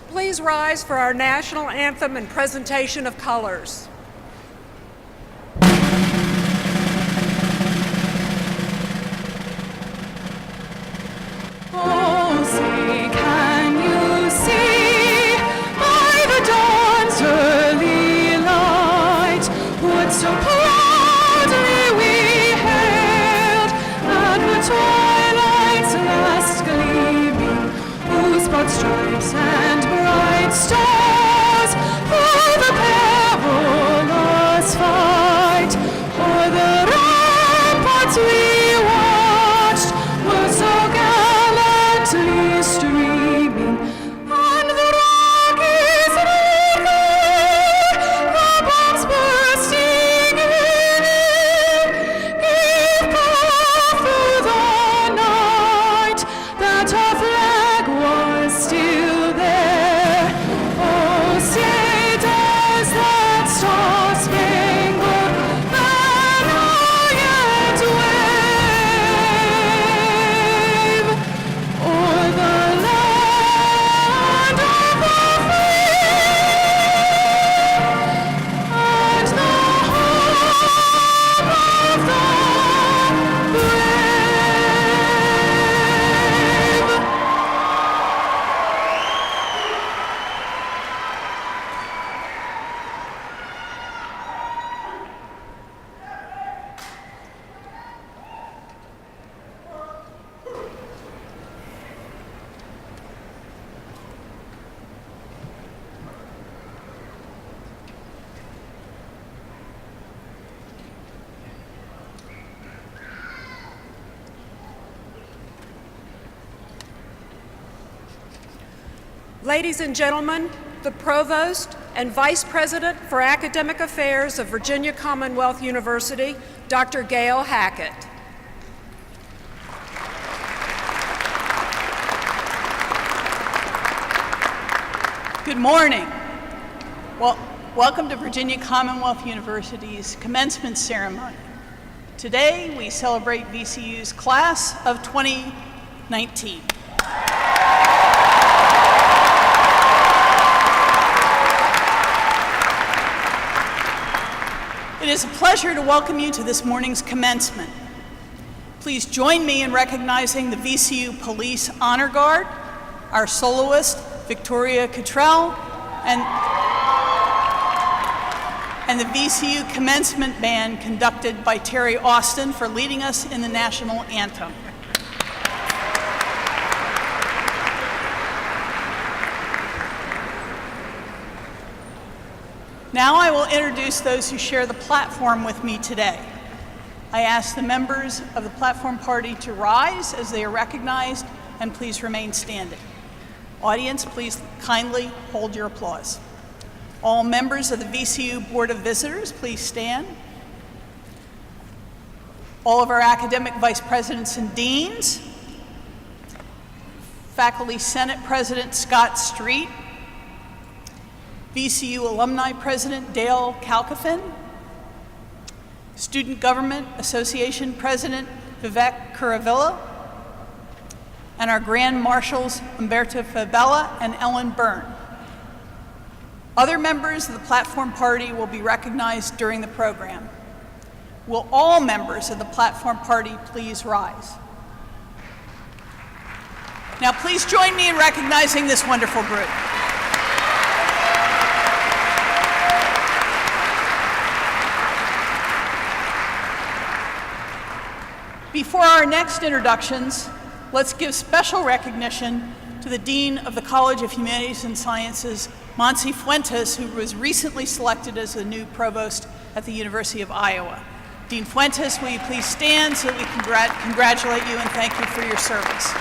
Please rise for our national anthem and presentation of colors. Oh, say, can you see by the dawn's early light what so proudly we hailed at the twilight's last gleaming, whose broad stripes and bright stars for the perilous fight o'er the ramparts we watched were so gallantly streaming, and the Rockies reeking, the bombs bursting in air, gave proof through the night that our flag was still there. Oh, say does that star-spangled banner yet wave o'er the land of the free and the home of the brave? Ladies and gentlemen, the Provost and Vice President for Academic Affairs of Virginia Commonwealth University, Dr. Gail Hackett. Good morning. Well, welcome to Virginia Commonwealth University's commencement ceremony. Today, we celebrate VCU's class of 2019. It is a pleasure to welcome you to this morning's commencement. Please join me in recognizing the VCU Police Honor Guard, our soloist, Victoria Cottrell, and the VCU Commencement Band conducted by Terry Austin for leading us in the national anthem. Now I will introduce those who share the platform with me today. I ask the members of the platform party to rise as they are recognized, and please remain standing. Audience, please kindly hold your applause. All members of the VCU Board of Visitors, please stand. All of our academic vice presidents and deans. Faculty Senate President Scott Street. VCU Alumni President Dale Kalkofen, Student Government Association President Vivek Kuravilla, and our Grand Marshals Umberto Fabella and Ellen Byrne. Other members of the platform party will be recognized during the program. Will all members of the platform party please rise? Now please join me in recognizing this wonderful group. Before our next introductions, let's give special recognition to the Dean of the College of Humanities and Sciences, Monse Fuentes, who was recently selected as the new provost at the University of Iowa. Dean Fuentes, will you please stand so that we can congratulate you and thank you for your service.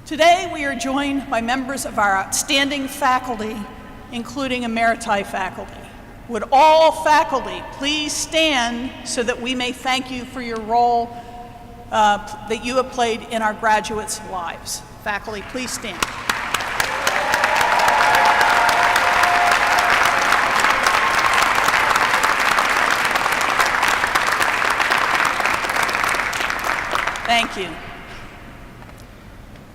Today, we are joined by members of our outstanding faculty, including emeriti faculty. Would all faculty please stand so that we may thank you for your role that you have played in our graduates' lives. Faculty, please stand. Thank you.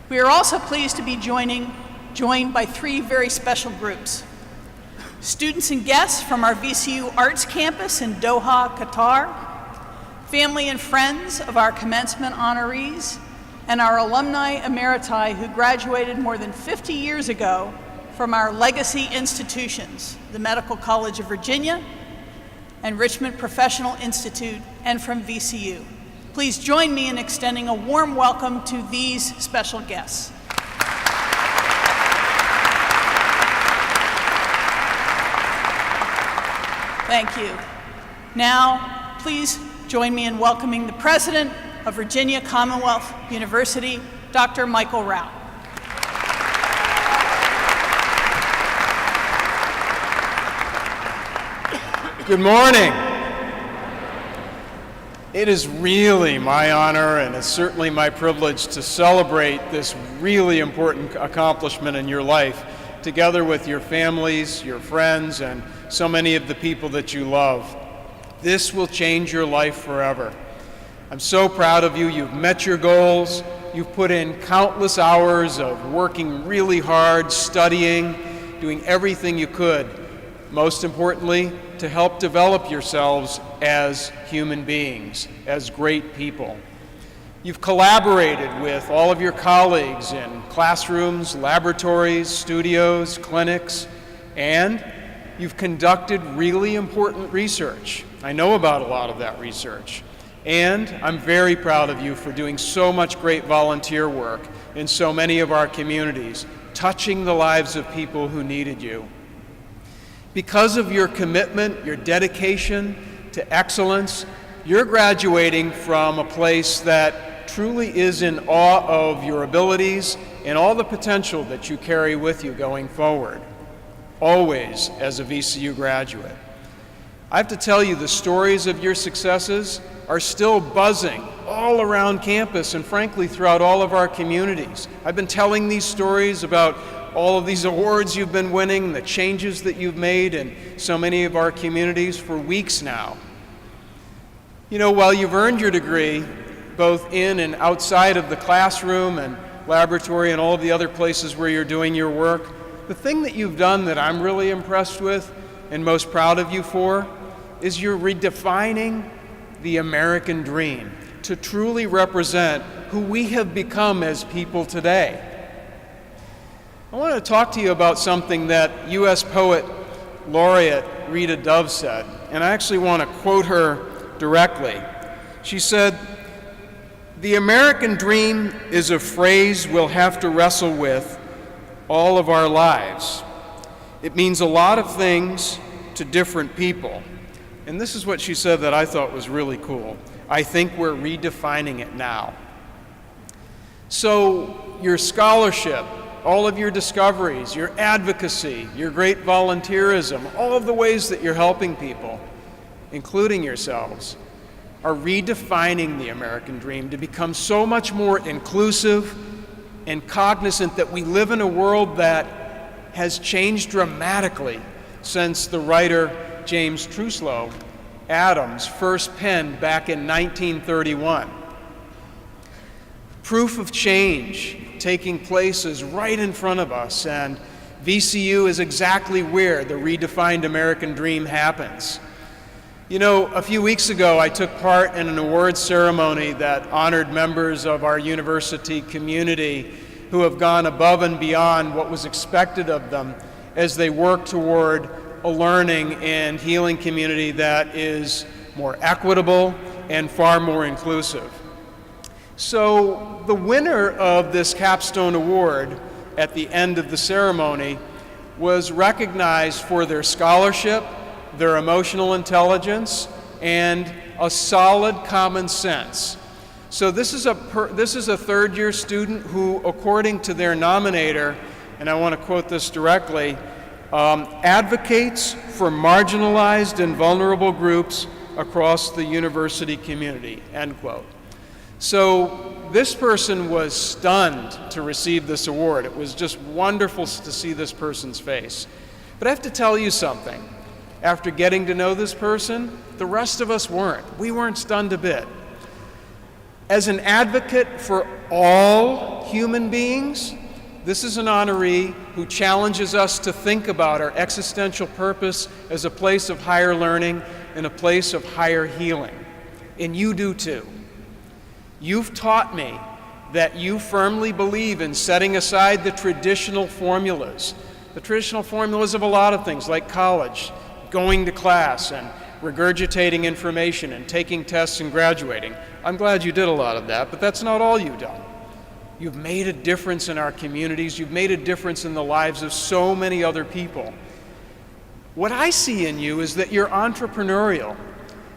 We are also pleased to be joined by three very special groups. Students and guests from our VCU Arts Campus in Doha, Qatar, family and friends of our commencement honorees, and our alumni emeriti who graduated more than 50 years ago from our legacy institutions, the Medical College of Virginia and Richmond Professional Institute, and from VCU. Please join me in extending a warm welcome to these special guests. Thank you. Now, please join me in welcoming the President of Virginia Commonwealth University, Dr. Michael Rao. Good morning. It is really my honor, and it's certainly my privilege to celebrate this really important accomplishment in your life, together with your families, your friends, and so many of the people that you love. This will change your life forever. I'm so proud of you. You've met your goals. You've put in countless hours of working really hard, studying, doing everything you could. Most importantly, to help develop yourselves as human beings, as great people. You've collaborated with all of your colleagues in classrooms, laboratories, studios, clinics, and you've conducted really important research. I know about a lot of that research. And I'm very proud of you for doing so much great volunteer work in so many of our communities, touching the lives of people who needed you. Because of your commitment, your dedication to excellence, you're graduating from a place that truly is in awe of your abilities and all the potential that you carry with you going forward, always as a VCU graduate. I have to tell you, the stories of your successes are still buzzing all around campus and frankly throughout all of our communities. I've been telling these stories about all of these awards you've been winning, the changes that you've made in so many of our communities for weeks now. You know, while you've earned your degree, both in and outside of the classroom and laboratory and all of the other places where you're doing your work, the thing that you've done that I'm really impressed with and most proud of you for is you're redefining the American dream to truly represent who we have become as people today. I want to talk to you about something that U.S. Poet Laureate Rita Dove said, and I actually want to quote her directly. She said, "The American dream is a phrase we'll have to wrestle with all of our lives. It means a lot of things to different people." And this is what she said that I thought was really cool. "I think we're redefining it now." So your scholarship, all of your discoveries, your advocacy, your great volunteerism, all of the ways that you're helping people, including yourselves, are redefining the American dream to become so much more inclusive and cognizant that we live in a world that has changed dramatically since the writer James Truslow Adams first penned back in 1931. Proof of change taking place is right in front of us, and VCU is exactly where the redefined American dream happens. You know, a few weeks ago I took part in an awards ceremony that honored members of our university community who have gone above and beyond what was expected of them as they work toward a learning and healing community that is more equitable and far more inclusive. So the winner of this capstone award at the end of the ceremony was recognized for their scholarship, their emotional intelligence, and a solid common sense. So this is a third-year student who, according to their nominator, and I want to quote this directly, advocates for marginalized and vulnerable groups across the university community, end quote. So this person was stunned to receive this award. It was just wonderful to see this person's face. But I have to tell you something. After getting to know this person, the rest of us weren't. We weren't stunned a bit. As an advocate for all human beings, this is an honoree who challenges us to think about our existential purpose as a place of higher learning and a place of higher healing. And you do too. You've taught me that you firmly believe in setting aside the traditional formulas of a lot of things like college, going to class and regurgitating information and taking tests and graduating. I'm glad you did a lot of that, but that's not all you've done. You've made a difference in our communities. You've made a difference in the lives of so many other people. What I see in you is that you're entrepreneurial.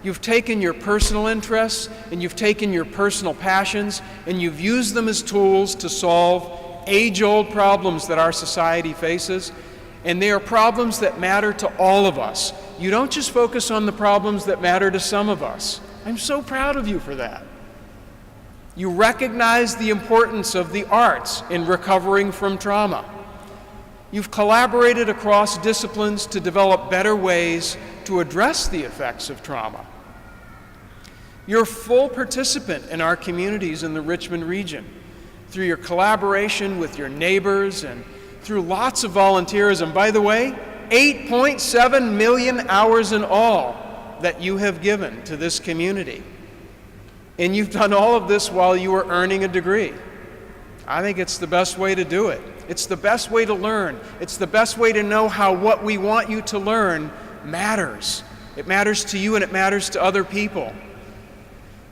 You've taken your personal interests and you've taken your personal passions and you've used them as tools to solve age-old problems that our society faces, and they are problems that matter to all of us. You don't just focus on the problems that matter to some of us. I'm so proud of you for that. You recognize the importance of the arts in recovering from trauma. You've collaborated across disciplines to develop better ways to address the effects of trauma. You're a full participant in our communities in the Richmond region through your collaboration with your neighbors and through lots of volunteerism. By the way, 8.7 million hours in all that you have given to this community. And you've done all of this while you were earning a degree. I think it's the best way to do it. It's the best way to learn. It's the best way to know how what we want you to learn matters. It matters to you and it matters to other people.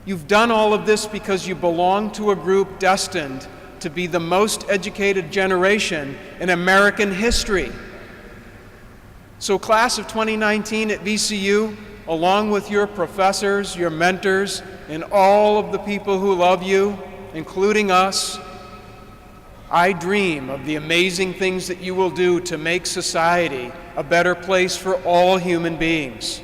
You've done all of this because you belong to a group destined to be the most educated generation in American history. So class of 2019 at VCU, along with your professors, your mentors, and all of the people who love you, including us, I dream of the amazing things that you will do to make society a better place for all human beings.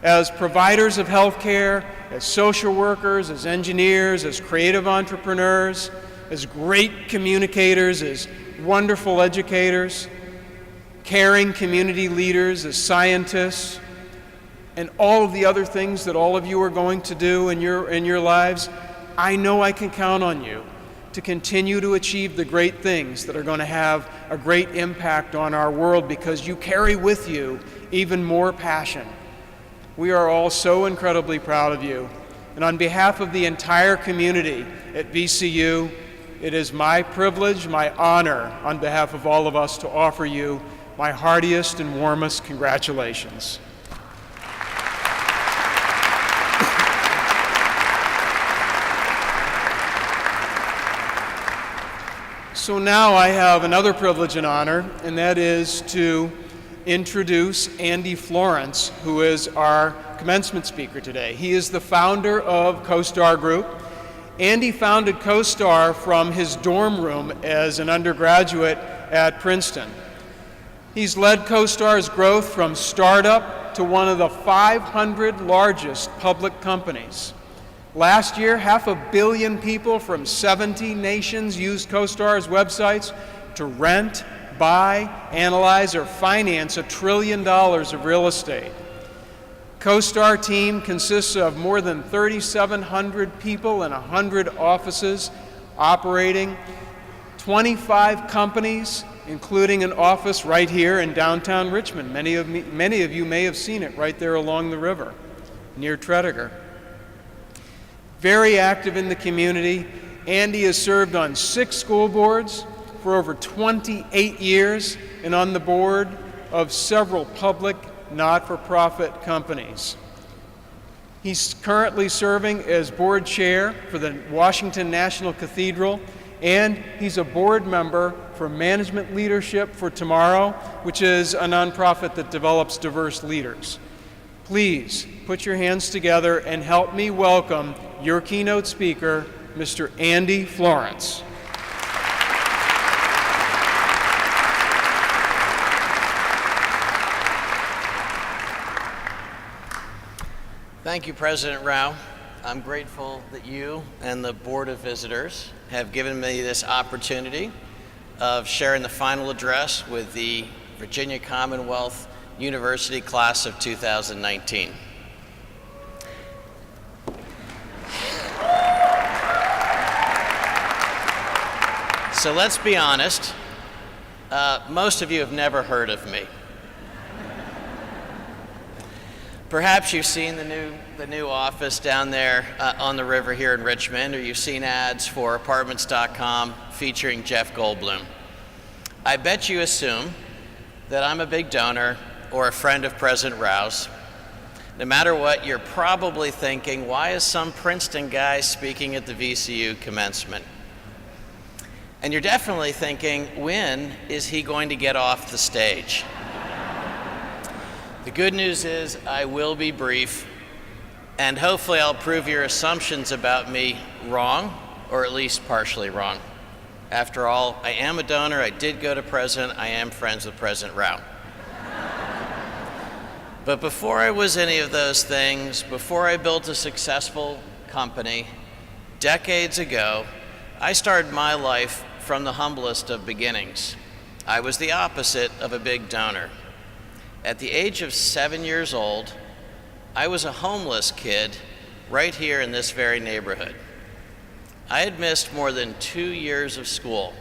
As providers of health care, as social workers, as engineers, as creative entrepreneurs, as great communicators, as wonderful educators, caring community leaders, as scientists, and all of the other things that all of you are going to do in your lives, I know I can count on you to continue to achieve the great things that are going to have a great impact on our world, because you carry with you even more passion. We are all so incredibly proud of you. And on behalf of the entire community at VCU, it is my privilege, my honor, on behalf of all of us, to offer you my heartiest and warmest congratulations. So now I have another privilege and honor, and that is to introduce Andy Florence, who is our commencement speaker today. He is the founder of CoStar Group. Andy founded CoStar from his dorm room as an undergraduate at Princeton. He's led CoStar's growth from startup to one of the 500 largest public companies. Last year, 500 million people from 70 nations used CoStar's websites to rent, buy, analyze, or finance $1 trillion of real estate. CoStar team consists of more than 3,700 people in 100 offices, operating 25 companies, including an office right here in downtown Richmond. Many of you may have seen it right there along the river, near Tredegar. Very active in the community. Andy has served on 6 school boards for over 28 years and on the board of several public not-for-profit companies. He's currently serving as board chair for the Washington National Cathedral, and he's a board member for Management Leadership for Tomorrow, which is a nonprofit that develops diverse leaders. Please put your hands together and help me welcome your keynote speaker, Mr. Andy Florence. Thank you, President Rao. I'm grateful that you and the Board of Visitors have given me this opportunity of sharing the final address with the Virginia Commonwealth University class of 2019. So let's be honest, most of you have never heard of me. Perhaps you've seen the new office down there on the river here in Richmond, or you've seen ads for apartments.com featuring Jeff Goldblum. I bet you assume that I'm a big donor or a friend of President Rao's. No matter what, you're probably thinking, why is some Princeton guy speaking at the VCU commencement? And you're definitely thinking, when is he going to get off the stage? The good news is I will be brief, and hopefully I'll prove your assumptions about me wrong, or at least partially wrong. After all, I am a donor, I did go to President, I am friends with President Rao. But before I was any of those things, before I built a successful company, decades ago, I started my life from the humblest of beginnings. I was the opposite of a big donor. At the age of 7 years old, I was a homeless kid right here in this very neighborhood. I had missed more than 2 years of school.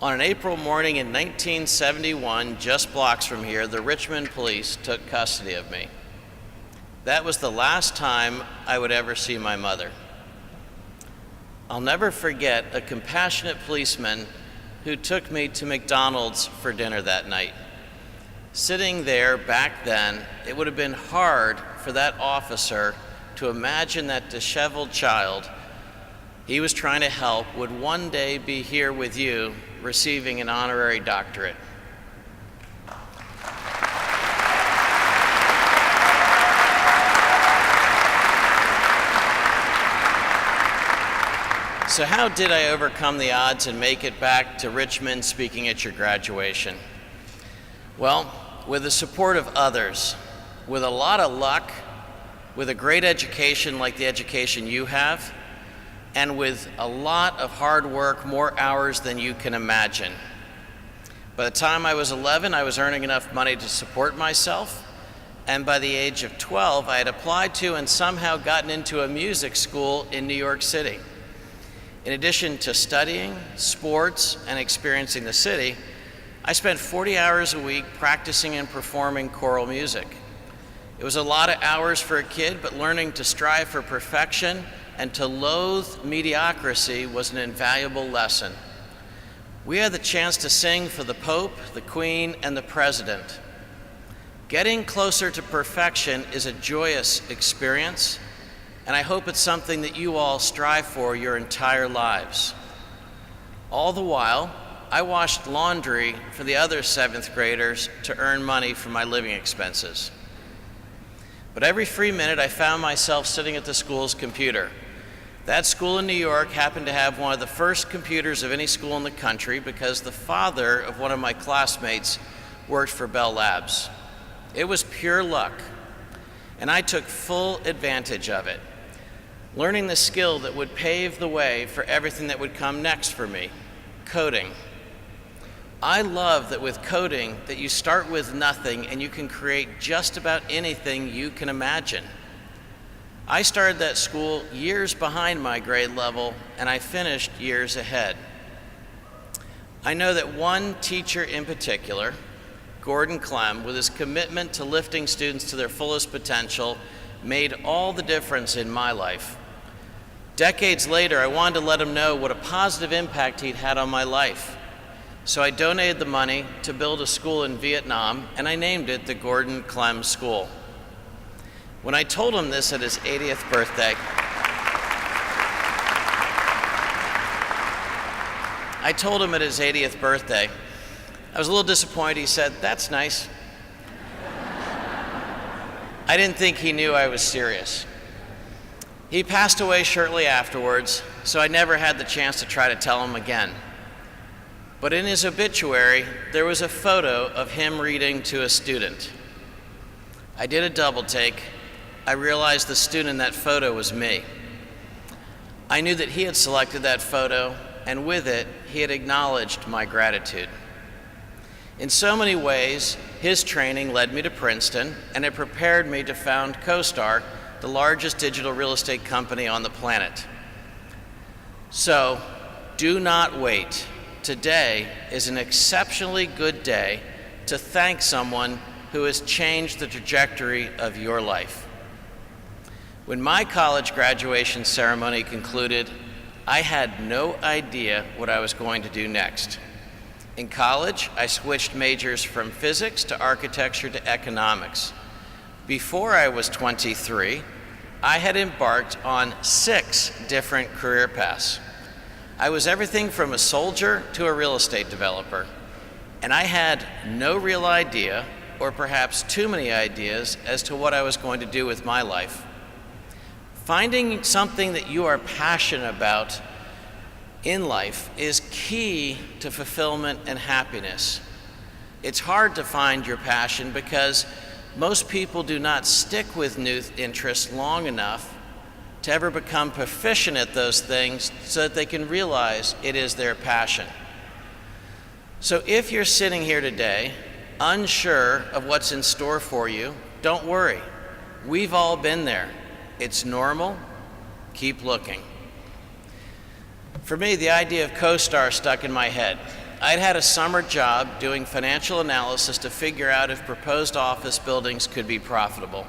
On an April morning in 1971, just blocks from here, the Richmond police took custody of me. That was the last time I would ever see my mother. I'll never forget a compassionate policeman who took me to McDonald's for dinner that night. Sitting there back then, it would have been hard for that officer to imagine that disheveled child he was trying to help would one day be here with you receiving an honorary doctorate. So how did I overcome the odds and make it back to Richmond speaking at your graduation? Well, with the support of others, with a lot of luck, with a great education like the education you have, and with a lot of hard work, more hours than you can imagine. By the time I was 11, I was earning enough money to support myself, and by the age of 12, I had applied to and somehow gotten into a music school in New York City. In addition to studying, sports, and experiencing the city, I spent 40 hours a week practicing and performing choral music. It was a lot of hours for a kid, but learning to strive for perfection and to loathe mediocrity was an invaluable lesson. We had the chance to sing for the Pope, the Queen, and the President. Getting closer to perfection is a joyous experience, and I hope it's something that you all strive for your entire lives. All the while, I washed laundry for the other 7th graders to earn money for my living expenses. But every free minute, I found myself sitting at the school's computer. That school in New York happened to have one of the first computers of any school in the country because the father of one of my classmates worked for Bell Labs. It was pure luck, and I took full advantage of it, learning the skill that would pave the way for everything that would come next for me, coding. I love that with coding that you start with nothing and you can create just about anything you can imagine. I started that school years behind my grade level, and I finished years ahead. I know that one teacher in particular, Gordon Clem, with his commitment to lifting students to their fullest potential, made all the difference in my life. Decades later, I wanted to let him know what a positive impact he'd had on my life. So I donated the money to build a school in Vietnam, and I named it the Gordon Clem School. When I told him this at his 80th birthday, I was a little disappointed. He said, "That's nice." I didn't think he knew I was serious. He passed away shortly afterwards, so I never had the chance to try to tell him again. But in his obituary, there was a photo of him reading to a student. I did a double take. I realized the student in that photo was me. I knew that he had selected that photo, and with it, he had acknowledged my gratitude. In so many ways, his training led me to Princeton, and it prepared me to found CoStar, the largest digital real estate company on the planet. So, do not wait. Today is an exceptionally good day to thank someone who has changed the trajectory of your life. When my college graduation ceremony concluded, I had no idea what I was going to do next. In college, I switched majors from physics to architecture to economics. Before I was 23, I had embarked on 6 different career paths. I was everything from a soldier to a real estate developer, and I had no real idea, or perhaps too many ideas, as to what I was going to do with my life. Finding something that you are passionate about in life is key to fulfillment and happiness. It's hard to find your passion because most people do not stick with new interests long enough to ever become proficient at those things so that they can realize it is their passion. So if you're sitting here today unsure of what's in store for you, don't worry. We've all been there. It's normal. Keep looking. For me, the idea of CoStar stuck in my head. I'd had a summer job doing financial analysis to figure out if proposed office buildings could be profitable.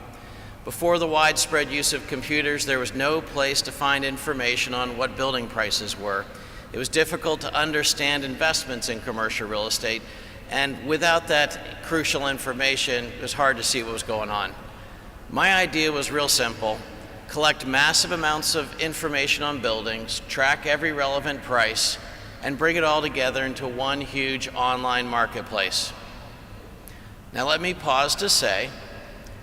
Before the widespread use of computers, there was no place to find information on what building prices were. It was difficult to understand investments in commercial real estate, and without that crucial information, it was hard to see what was going on. My idea was real simple. Collect massive amounts of information on buildings, track every relevant price, and bring it all together into one huge online marketplace. Now let me pause to say,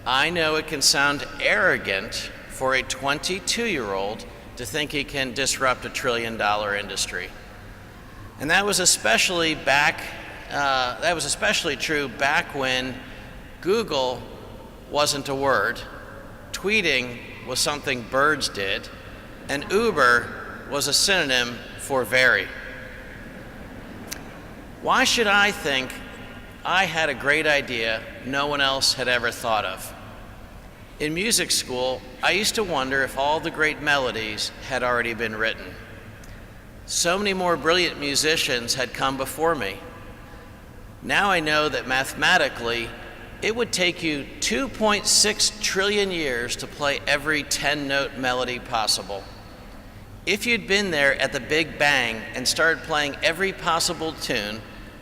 I know it can sound arrogant for a 22-year-old to think he can disrupt a $1 trillion industry. And that was especially true back when Google wasn't a word, tweeting was something birds did, and Uber was a synonym for very. Why should I think I had a great idea no one else had ever thought of? In music school, I used to wonder if all the great melodies had already been written. So many more brilliant musicians had come before me. Now I know that mathematically, it would take you 2.6 trillion years to play every 10-note melody possible. If you'd been there at the Big Bang and started playing every possible tune,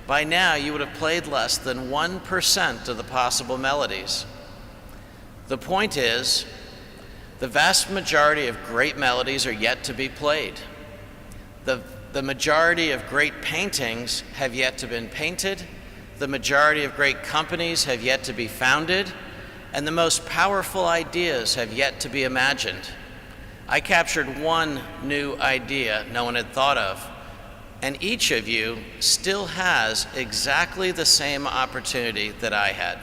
by now you would have played less than 1% of the possible melodies. The point is, the vast majority of great melodies are yet to be played. The majority of great paintings have yet to been painted. The majority of great companies have yet to be founded, and the most powerful ideas have yet to be imagined. I captured one new idea no one had thought of, and each of you still has exactly the same opportunity that I had.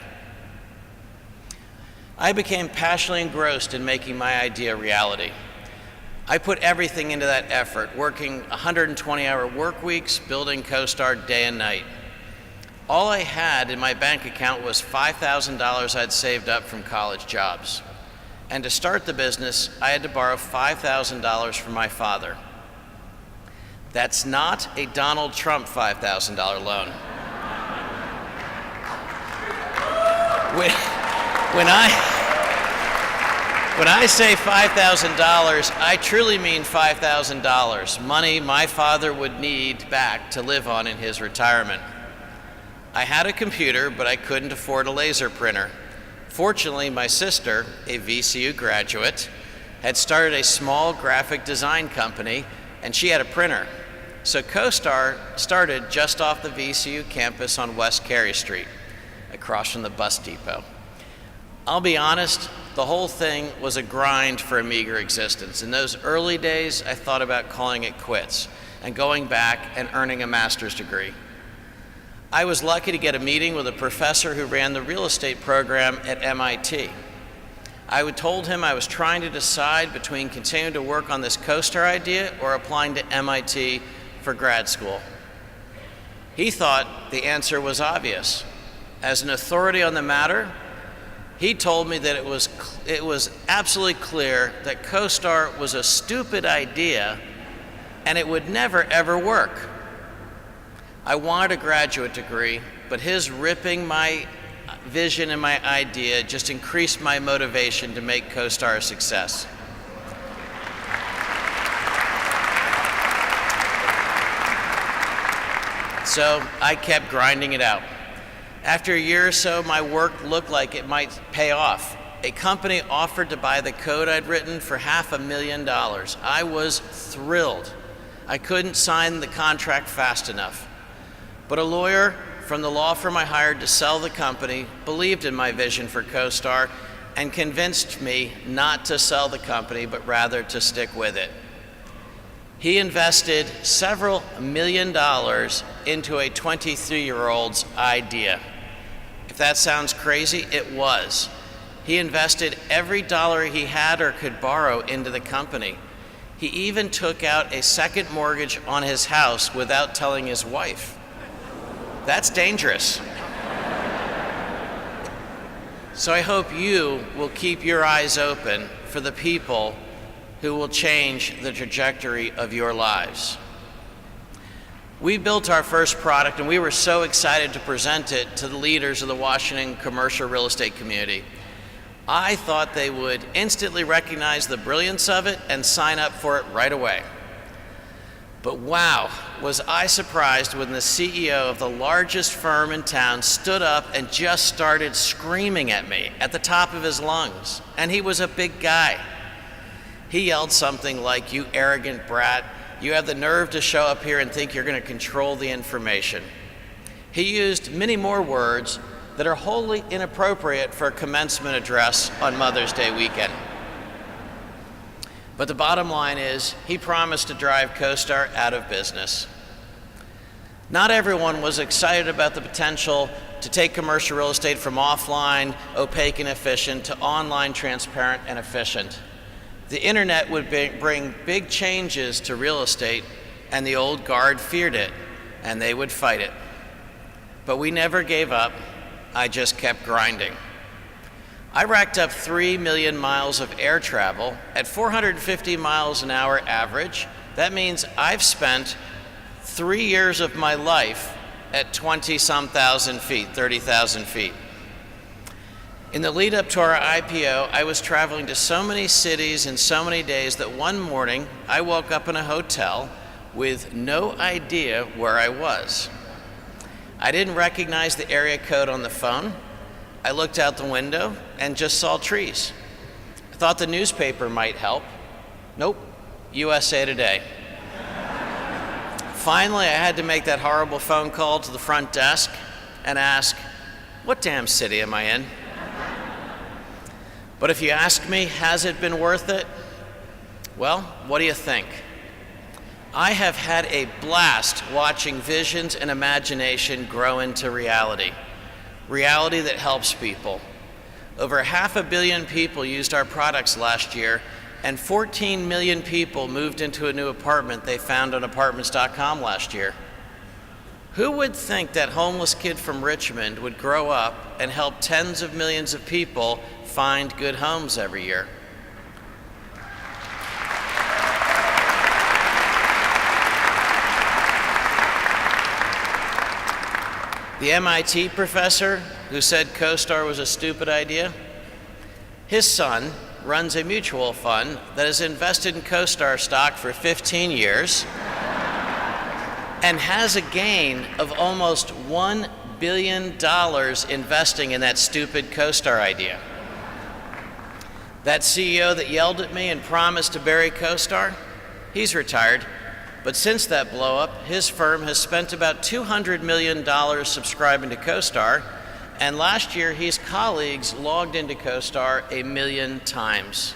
I became passionately engrossed in making my idea reality. I put everything into that effort, working 120-hour work weeks, building CoStar day and night. All I had in my bank account was $5,000 I'd saved up from college jobs. And to start the business, I had to borrow $5,000 from my father. That's not a Donald Trump $5,000 loan. When I say $5,000, I truly mean $5,000, money my father would need back to live on in his retirement. I had a computer, but I couldn't afford a laser printer. Fortunately, my sister, a VCU graduate, had started a small graphic design company, and she had a printer. So CoStar started just off the VCU campus on West Carey Street, across from the bus depot. I'll be honest, the whole thing was a grind for a meager existence. In those early days, I thought about calling it quits and going back and earning a master's degree. I was lucky to get a meeting with a professor who ran the real estate program at MIT. I told him I was trying to decide between continuing to work on this CoStar idea or applying to MIT for grad school. He thought the answer was obvious. As an authority on the matter, he told me that it was absolutely clear that CoStar was a stupid idea and it would never ever work. I wanted a graduate degree, but his ripping my vision and my idea just increased my motivation to make CoStar a success. So I kept grinding it out. After a year or so, my work looked like it might pay off. A company offered to buy the code I'd written for $500,000. I was thrilled. I couldn't sign the contract fast enough. But a lawyer from the law firm I hired to sell the company believed in my vision for CoStar and convinced me not to sell the company, but rather to stick with it. He invested several $1 million into a 23-year-old's idea. If that sounds crazy, it was. He invested every dollar he had or could borrow into the company. He even took out a second mortgage on his house without telling his wife. That's dangerous. So I hope you will keep your eyes open for the people who will change the trajectory of your lives. We built our first product and we were so excited to present it to the leaders of the Washington commercial real estate community. I thought they would instantly recognize the brilliance of it and sign up for it right away. But wow, was I surprised when the CEO of the largest firm in town stood up and just started screaming at me at the top of his lungs. And he was a big guy. He yelled something like, "You arrogant brat, you have the nerve to show up here and think you're going to control the information." He used many more words that are wholly inappropriate for a commencement address on Mother's Day weekend. But the bottom line is, he promised to drive CoStar out of business. Not everyone was excited about the potential to take commercial real estate from offline, opaque and efficient, to online, transparent and efficient. The internet would bring big changes to real estate, and the old guard feared it, and they would fight it. But we never gave up. I just kept grinding. I racked up 3 million miles of air travel at 450 miles an hour average, That means I've spent 3 years of my life at 20-some thousand feet, 30,000 feet. In the lead up to our IPO, I was traveling to so many cities in so many days that one morning I woke up in a hotel with no idea where I was. I didn't recognize the area code on the phone. I looked out the window and just saw trees. I thought the newspaper might help. Nope, USA Today. Finally, I had to make that horrible phone call to the front desk and ask, what damn city am I in? But if you ask me, has it been worth it? Well, what do you think? I have had a blast watching visions and imagination grow into reality. Reality that helps people. Over 500 million people used our products last year, and 14 million people moved into a new apartment they found on apartments.com last year. Who would think that homeless kid from Richmond would grow up and help tens of millions of people find good homes every year? The MIT professor who said CoStar was a stupid idea, his son runs a mutual fund that has invested in CoStar stock for 15 years and has a gain of almost $1 billion investing in that stupid CoStar idea. That CEO that yelled at me and promised to bury CoStar, he's retired. But since that blow up, his firm has spent about $200 million subscribing to CoStar, and last year his colleagues logged into CoStar 1 million times.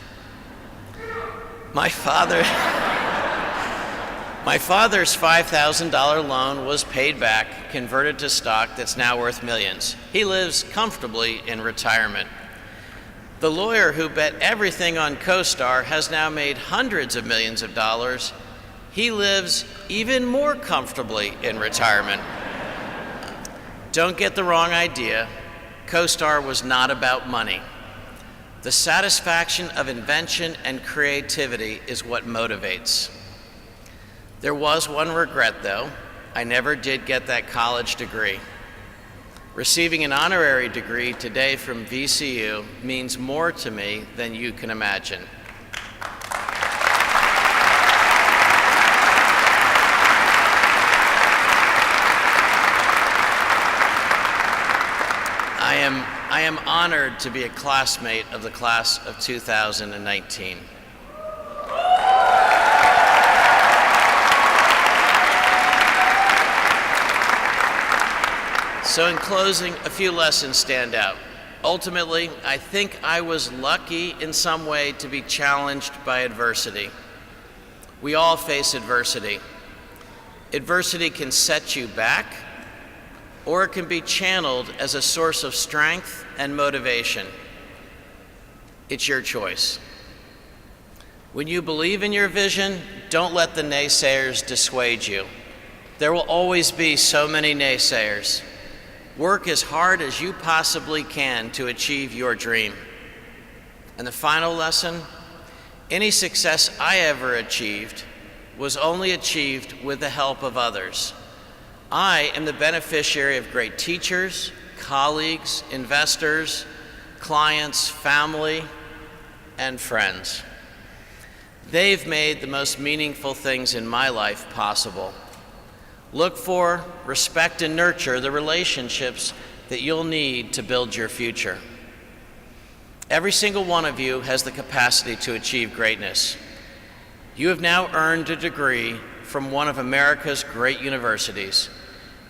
My father's $5,000 loan was paid back, converted to stock that's now worth millions. He lives comfortably in retirement. The lawyer who bet everything on CoStar has now made hundreds of millions of dollars. He lives even more comfortably in retirement. Don't get the wrong idea. CoStar was not about money. The satisfaction of invention and creativity is what motivates. There was one regret, though. I never did get that college degree. Receiving an honorary degree today from VCU means more to me than you can imagine. I am honored to be a classmate of the class of 2019. So in closing, a few lessons stand out. Ultimately, I think I was lucky in some way to be challenged by adversity. We all face adversity. Adversity can set you back, or it can be channeled as a source of strength and motivation. It's your choice. When you believe in your vision, don't let the naysayers dissuade you. There will always be so many naysayers. Work as hard as you possibly can to achieve your dream. And the final lesson, any success I ever achieved was only achieved with the help of others. I am the beneficiary of great teachers, colleagues, investors, clients, family, and friends. They've made the most meaningful things in my life possible. Look for, respect, and nurture the relationships that you'll need to build your future. Every single one of you has the capacity to achieve greatness. You have now earned a degree from one of America's great universities.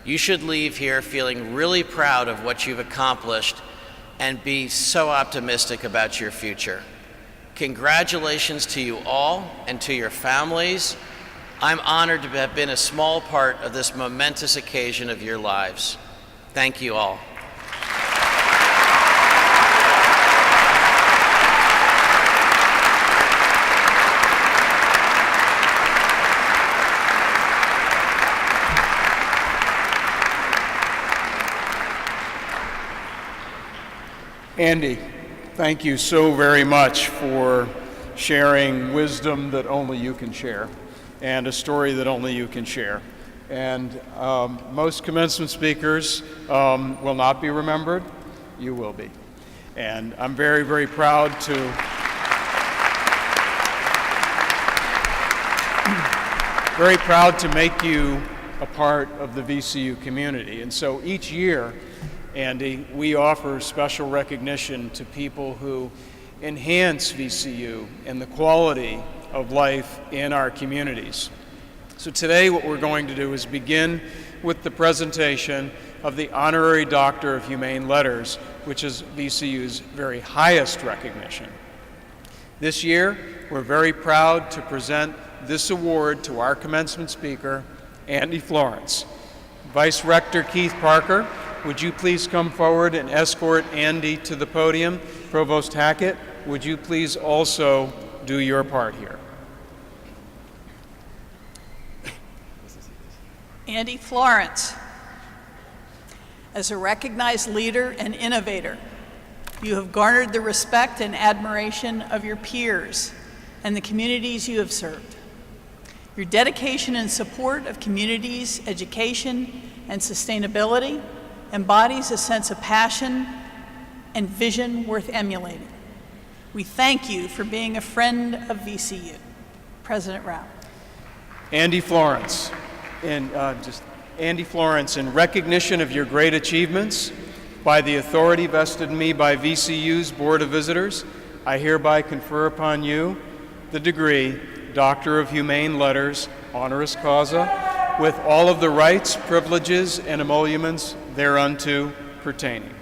You should leave here feeling really proud of what you've accomplished and be so optimistic about your future. Congratulations to you all and to your families. I'm honored to have been a small part of this momentous occasion of your lives. Thank you all. Andy, thank you so very much for sharing wisdom that only you can share. and a story that only you can share. And most commencement speakers will not be remembered. You will be. And I'm very, very proud to make you a part of the VCU community. And so each year, Andy, we offer special recognition to people who enhance VCU and the quality of life in our communities. So today what we're going to do is begin with the presentation of the Honorary Doctor of Humane Letters, which is VCU's very highest recognition. This year, we're very proud to present this award to our commencement speaker, Andy Florence. Vice Rector Keith Parker, would you please come forward and escort Andy to the podium? Provost Hackett, would you please also do your part here? Andy Florence, as a recognized leader and innovator, you have garnered the respect and admiration of your peers and the communities you have served. Your dedication and support of communities, education, and sustainability embodies a sense of passion and vision worth emulating. We thank you for being a friend of VCU. President Rao. Andy Florence, in recognition of your great achievements, by the authority vested in me by VCU's Board of Visitors, I hereby confer upon you the degree Doctor of Humane Letters, honoris causa, with all of the rights, privileges, and emoluments thereunto pertaining.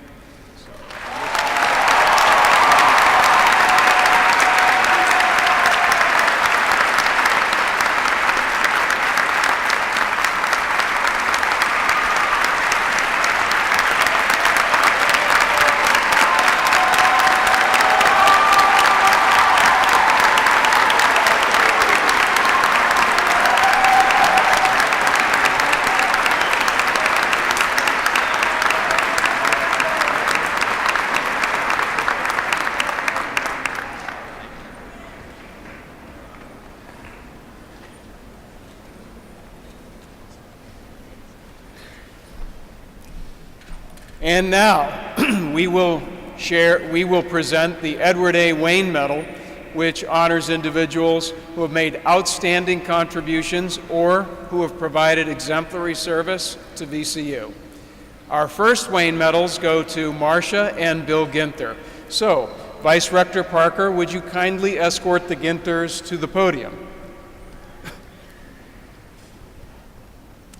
And now we will present the Edward A. Wayne Medal, which honors individuals who have made outstanding contributions or who have provided exemplary service to VCU. Our first Wayne Medals go to Marcia and Bill Ginther. So, Vice Rector Parker, would you kindly escort the Ginthers to the podium?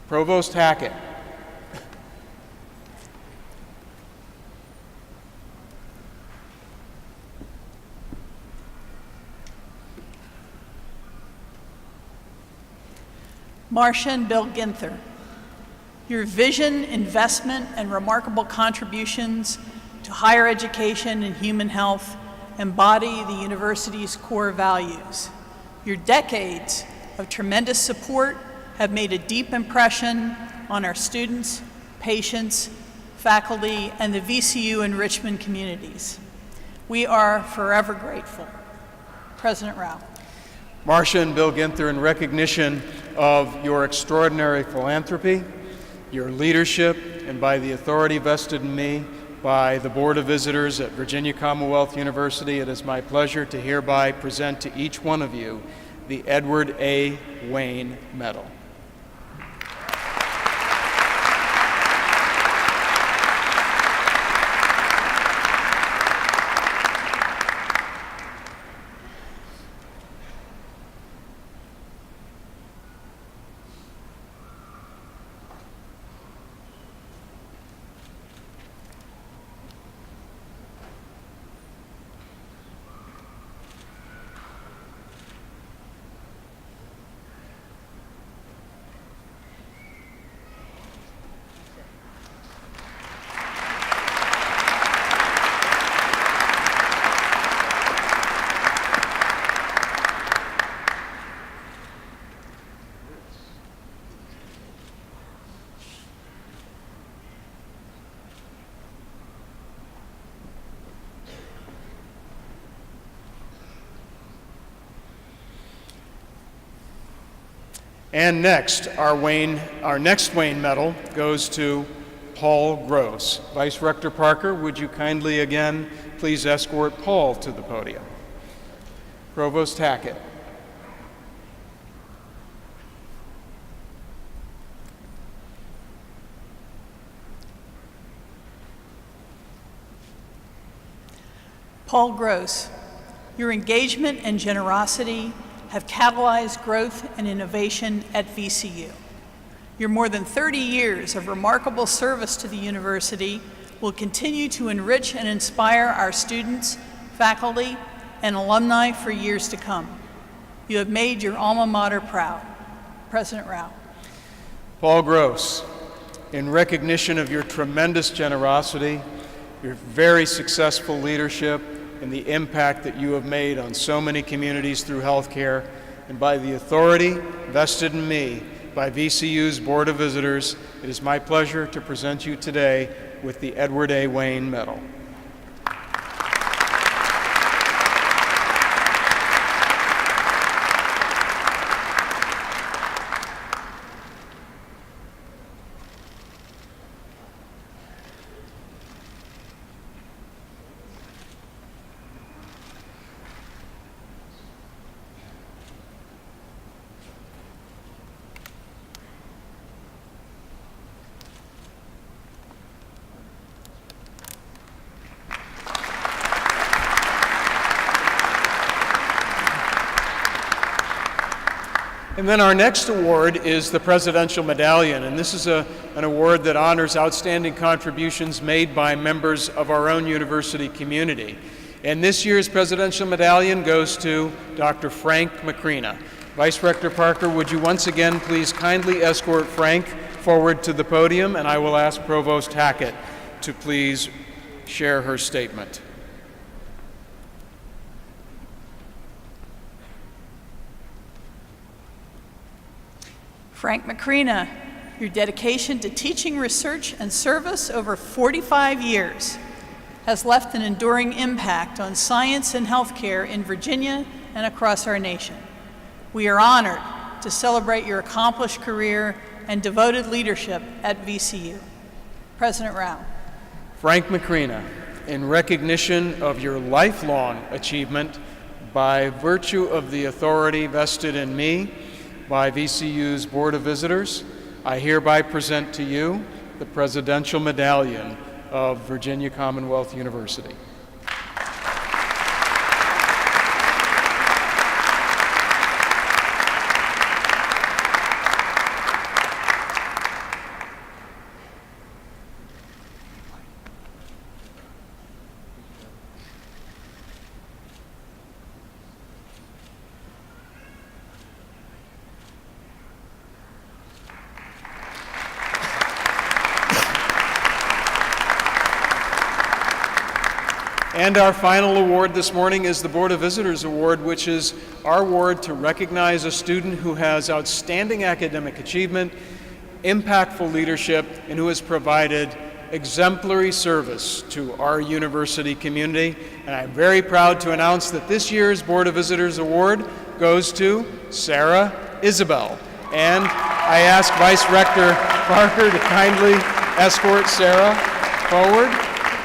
Provost Hackett. Marcia and Bill Ginther, your vision, investment, and remarkable contributions to higher education and human health embody the university's core values. Your decades of tremendous support have made a deep impression on our students, patients, faculty, and the VCU and Richmond communities. We are forever grateful. President Rao. Marcia and Bill Ginther, in recognition of your extraordinary philanthropy, your leadership, and by the authority vested in me by the Board of Visitors at Virginia Commonwealth University, it is my pleasure to hereby present to each one of you the Edward A. Wayne Medal. And next, our next Wayne Medal goes to Paul Gross. Vice Rector Parker, would you kindly again please escort Paul to the podium? Provost Hackett. Paul Gross, your engagement and generosity have catalyzed growth and innovation at VCU. Your more than 30 years of remarkable service to the university will continue to enrich and inspire our students, faculty, and alumni for years to come. You have made your alma mater proud. President Rao. Paul Gross, in recognition of your tremendous generosity, your very successful leadership, and the impact that you have made on so many communities through healthcare, and by the authority vested in me by VCU's Board of Visitors, it is my pleasure to present you today with the Edward A. Wayne Medal. And then our next award is the Presidential Medallion, and this is an award that honors outstanding contributions made by members of our own university community. And this year's Presidential Medallion goes to Dr. Frank Macrina. Vice Rector Parker, would you once again please kindly escort Frank forward to the podium, and I will ask Provost Hackett to please share her statement. Frank Macrina, your dedication to teaching, research, and service over 45 years has left an enduring impact on science and healthcare in Virginia and across our nation. We are honored to celebrate your accomplished career and devoted leadership at VCU. President Rao. Frank Macrina, in recognition of your lifelong achievement, by virtue of the authority vested in me by VCU's Board of Visitors, I hereby present to you the Presidential Medallion of Virginia Commonwealth University. And our final award this morning is the Board of Visitors Award, which is our award to recognize a student who has outstanding academic achievement, impactful leadership, and who has provided exemplary service to our university community. And I'm very proud to announce that this year's Board of Visitors Award goes to Sarah Isabel. And I ask Vice Rector Parker to kindly escort Sarah forward.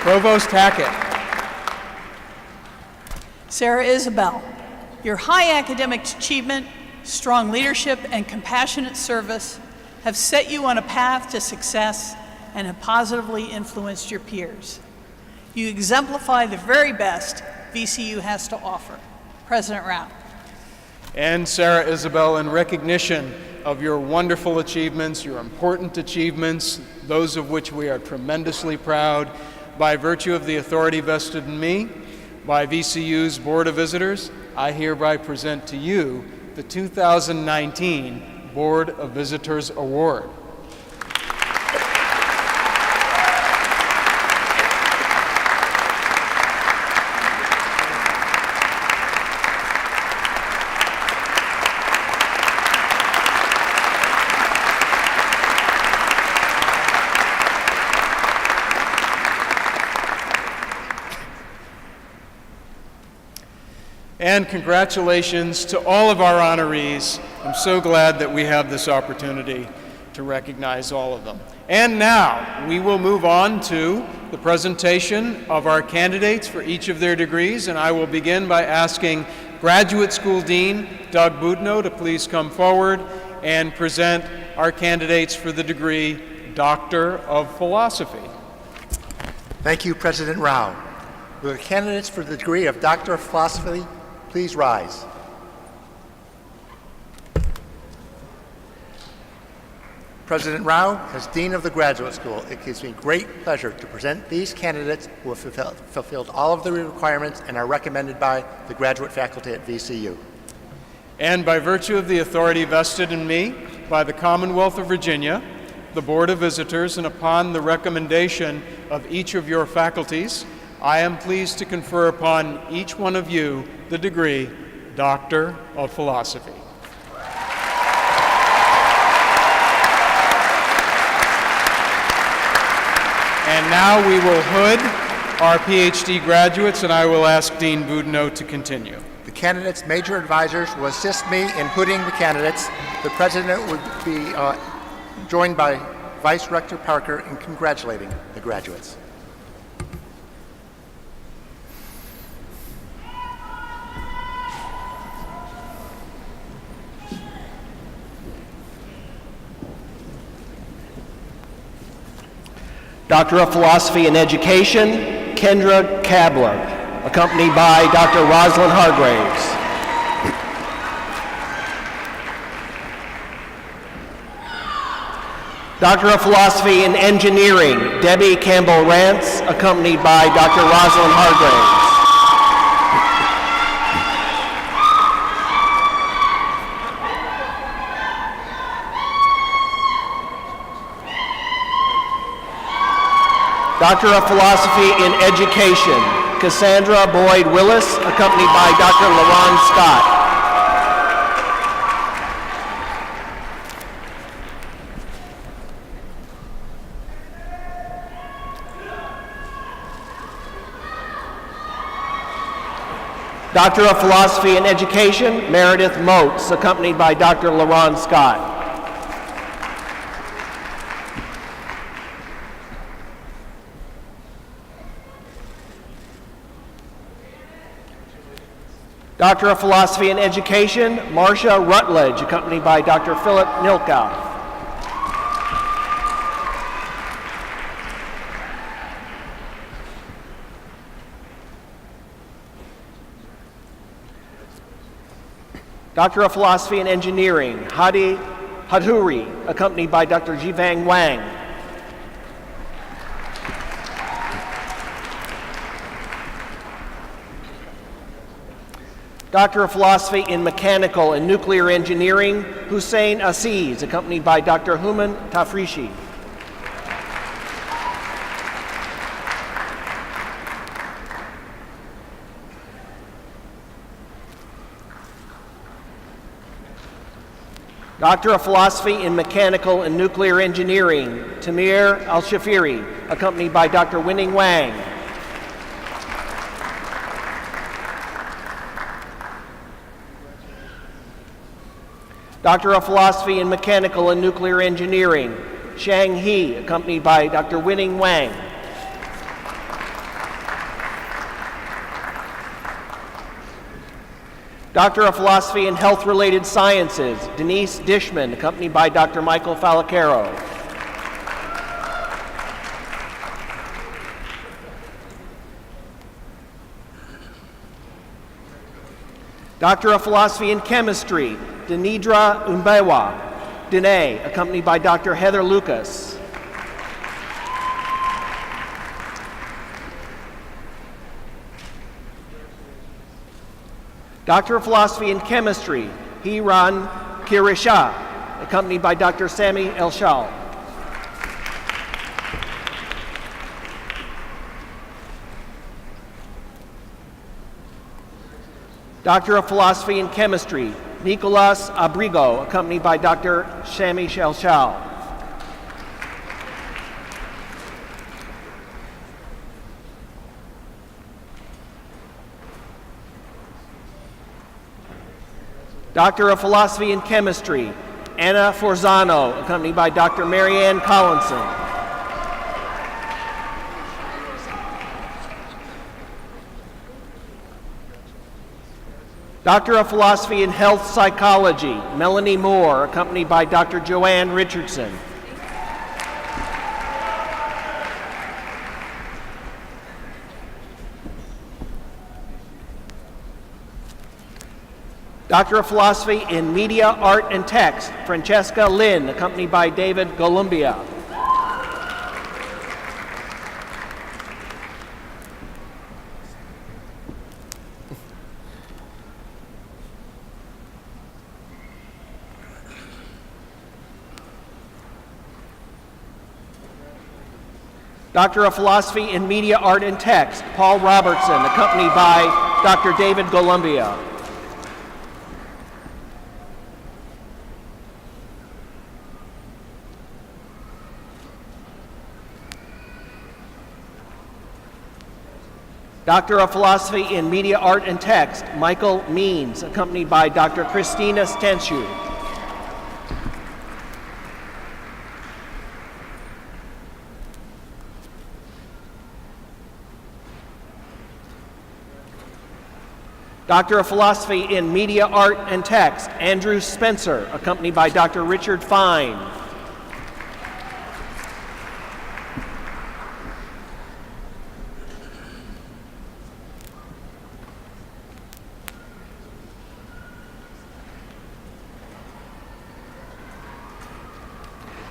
Provost Hackett. Sarah Isabel, your high academic achievement, strong leadership, and compassionate service have set you on a path to success and have positively influenced your peers. You exemplify the very best VCU has to offer. President Rao. And Sarah Isabel, in recognition of your wonderful achievements, your important achievements, those of which we are tremendously proud, by virtue of the authority vested in me by VCU's Board of Visitors, I hereby present to you the 2019 Board of Visitors Award. And congratulations to all of our honorees I'm so glad that we have this opportunity to recognize all of them. And now we will move on to the presentation of our candidates for each of their degrees, and I will begin by asking Graduate School Dean Doug Boudneau to please come forward and present our candidates for the degree Doctor of Philosophy. Thank you, President Rao. Will the candidates for the degree of Doctor of Philosophy please rise? President Rao, as Dean of the Graduate School, it gives me great pleasure to present these candidates who have fulfilled all of the requirements and are recommended by the graduate faculty at VCU. And by virtue of the authority vested in me by the Commonwealth of Virginia, the Board of Visitors, and upon the recommendation of each of your faculties, I am pleased to confer upon each one of you the degree Doctor of Philosophy. And now we will hood our Ph.D. graduates, and I will ask Dean Boudneau to continue. The candidates' major advisors will assist me in hooding the candidates. The president would be joined by Vice Rector Parker in congratulating the graduates. Doctor of Philosophy in Education, Kendra Kabler, accompanied by Dr. Rosalind Hargraves. Doctor of Philosophy in Engineering, Debbie Campbell-Rance, accompanied by Dr. Rosalind Hargraves. Doctor of Philosophy in Education, Cassandra Boyd Willis, accompanied by Dr. LaRon Scott. Doctor of Philosophy in Education, Meredith Moats, accompanied by Dr. LaRon Scott. Doctor of Philosophy in Education, Marcia Rutledge, accompanied by Dr. Philip Nilka. Doctor of Philosophy in Engineering, Hadi Hadhuri, accompanied by Dr. Jivang Wang. Doctor of Philosophy in Mechanical and Nuclear Engineering, Hussein Aziz, accompanied by Dr. Human Tafrishi. Doctor of Philosophy in Mechanical and Nuclear Engineering, Tamir Al-Shafiri, accompanied by Dr. Winning Wang. Doctor of Philosophy in Mechanical and Nuclear Engineering, Shang He, accompanied by Dr. Winning Wang. Doctor of Philosophy in Health-Related Sciences, Denise Dishman, accompanied by Dr. Michael Falacaro. Doctor of Philosophy in Chemistry, Denidra Umbewa, Dene, accompanied by Dr. Heather Lucas. Doctor of Philosophy in Chemistry, Hiran Kirisha, accompanied by Dr. Sami Elshal. Doctor of Philosophy in Chemistry, Nicolas Abrigo, accompanied by Dr. Sami Elshal. Doctor of Philosophy in Chemistry, Anna Forzano, accompanied by Dr. Marianne Collinson. Doctor of Philosophy in Health Psychology, Melanie Moore, accompanied by Dr. Joanne Richardson. Doctor of Philosophy in Media, Art, and Text, Francesca Lin, accompanied by David Golumbia. Doctor of Philosophy in Media, Art, and Text, Paul Robertson, accompanied by Dr. David Golumbia. Doctor of Philosophy in Media, Art, and Text, Michael Means, accompanied by Dr. Christina Stenshu. Doctor of Philosophy in Media, Art, and Text, Andrew Spencer, accompanied by Dr. Richard Fine.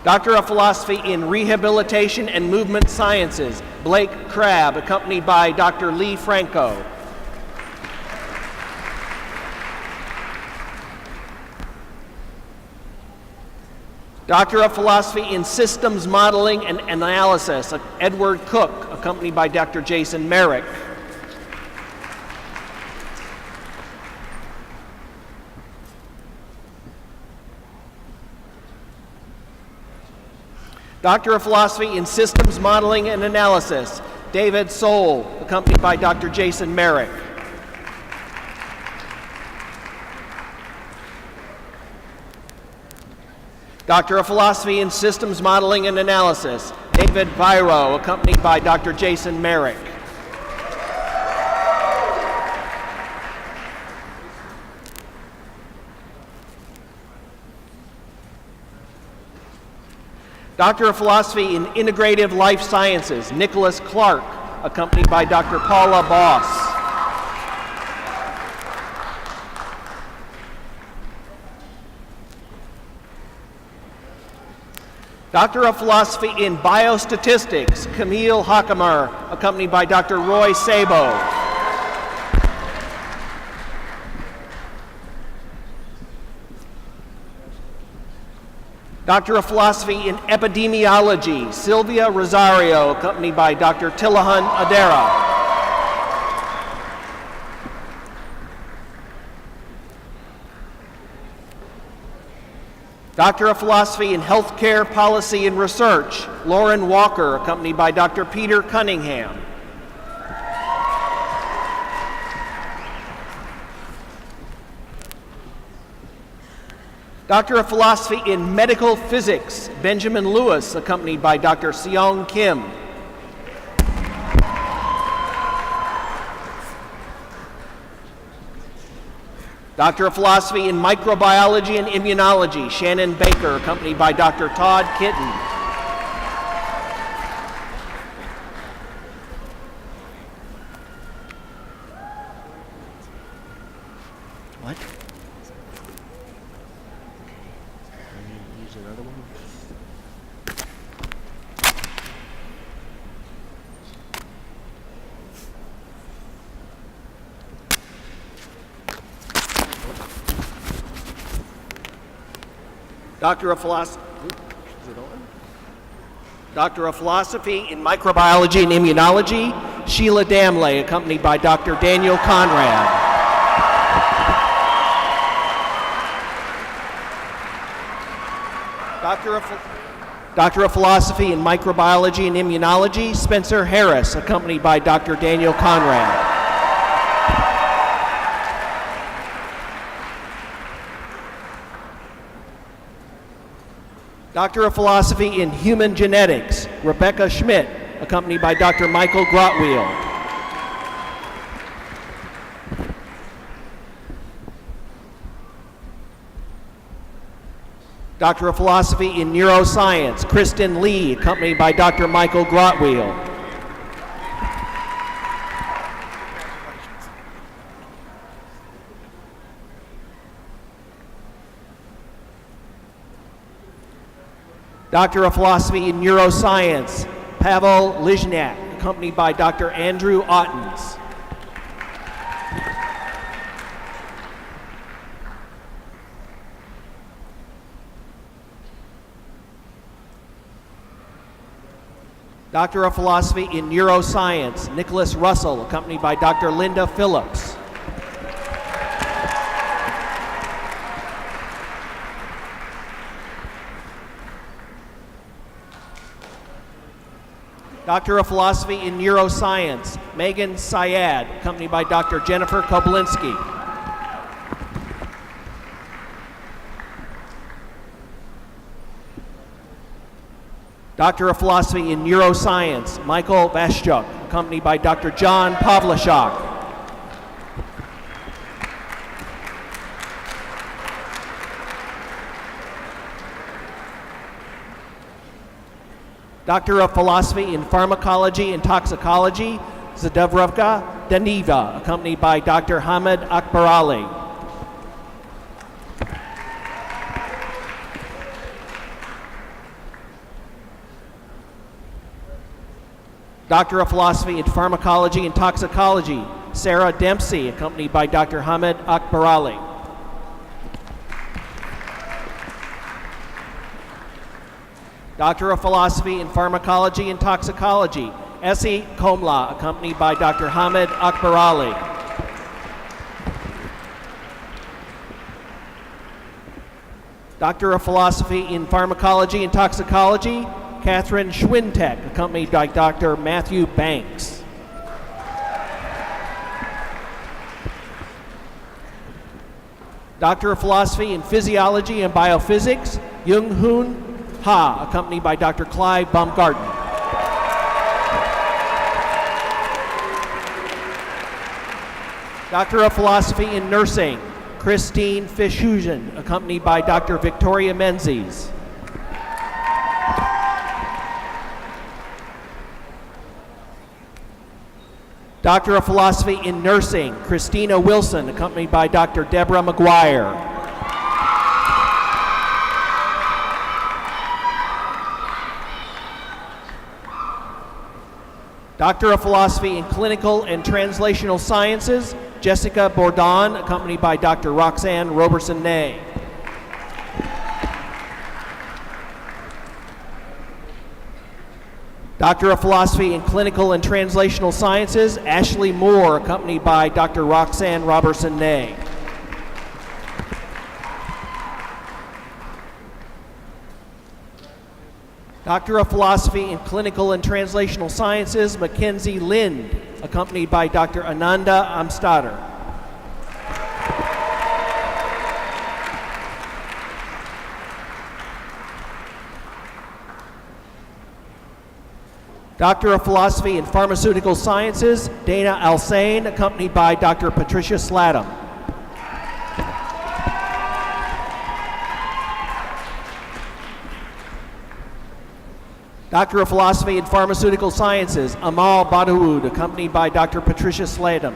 Doctor of Philosophy in Rehabilitation and Movement Sciences, Blake Crabb, accompanied by Dr. Lee Franco. Doctor of Philosophy in Systems Modeling and Analysis, Edward Cook, accompanied by Dr. Jason Merrick. Doctor of Philosophy in Systems Modeling and Analysis, David Soul, accompanied by Dr. Jason Merrick. Doctor of Philosophy in Systems Modeling and Analysis, David Viro, accompanied by Dr. Jason Merrick. Doctor of Philosophy in Integrative Life Sciences, Nicholas Clark, accompanied by Dr. Paula Boss. Doctor of Philosophy in Biostatistics, Camille Hockemer, accompanied by Dr. Roy Sabo. Doctor of Philosophy in Epidemiology, Sylvia Rosario, accompanied by Dr. Tilahan Adera. Doctor of Philosophy in Healthcare Policy and Research, Lauren Walker, accompanied by Dr. Peter Cunningham. Doctor of Philosophy in Medical Physics, Benjamin Lewis, accompanied by Dr. Seong Kim. Doctor of Philosophy in Microbiology and Immunology, Shannon Baker, accompanied by Dr. Todd Kitten. What? Use another one? Doctor of Philosophy. Is it on? Doctor of Philosophy in Microbiology and Immunology, Sheila Damley, accompanied by Dr. Daniel Conrad. Doctor of Philosophy in Microbiology and Immunology, Spencer Harris, accompanied by Dr. Daniel Conrad. Doctor of Philosophy in Human Genetics, Rebecca Schmidt, accompanied by Dr. Michael Grotwheel. Doctor of Philosophy in Neuroscience, Kristen Lee, accompanied by Dr. Michael Grotwheel. Doctor of Philosophy in Neuroscience, Pavel Lizhnak, accompanied by Dr. Andrew Ottens. Doctor of Philosophy in Neuroscience, Nicholas Russell, accompanied by Dr. Linda Phillips. Doctor of Philosophy in Neuroscience, Megan Syed, accompanied by Dr. Jennifer Koblinski. Doctor of Philosophy in Neuroscience, Michael Vashchuk, accompanied by Dr. John Pavlashak. Doctor of Philosophy in Pharmacology and Toxicology, Zadavrovka Daniva, accompanied by Dr. Hamid Akbarali. Doctor of Philosophy in Pharmacology and Toxicology, Sarah Dempsey, accompanied by Dr. Hamid Akbarali. Doctor of Philosophy in Pharmacology and Toxicology, Essie Komla, accompanied by Dr. Hamid Akbarali. Doctor of Philosophy in Pharmacology and Toxicology, Catherine Schwintek, accompanied by Dr. Matthew Banks. Doctor of Philosophy in Physiology and Biophysics, Jung-Hoon Ha, accompanied by Dr. Clive Baumgarten. Doctor of Philosophy in Nursing, Christine Fishusian, accompanied by Dr. Victoria Menzies. Doctor of Philosophy in Nursing, Christina Wilson, accompanied by Dr. Deborah McGuire. Doctor of Philosophy in Clinical and Translational Sciences, Jessica Bourdon, accompanied by Dr. Roxanne Roberson-Ney. Doctor of Philosophy in Clinical and Translational Sciences, Ashley Moore, accompanied by Dr. Roxanne Roberson-Ney. Doctor of Philosophy in Clinical and Translational Sciences, Mackenzie Lind, accompanied by Dr. Ananda Amstader. Doctor of Philosophy in Pharmaceutical Sciences, Dana Alsane, accompanied by Dr. Patricia Slattum. Doctor of Philosophy in Pharmaceutical Sciences, Amal Badawood, accompanied by Dr. Patricia Sladum.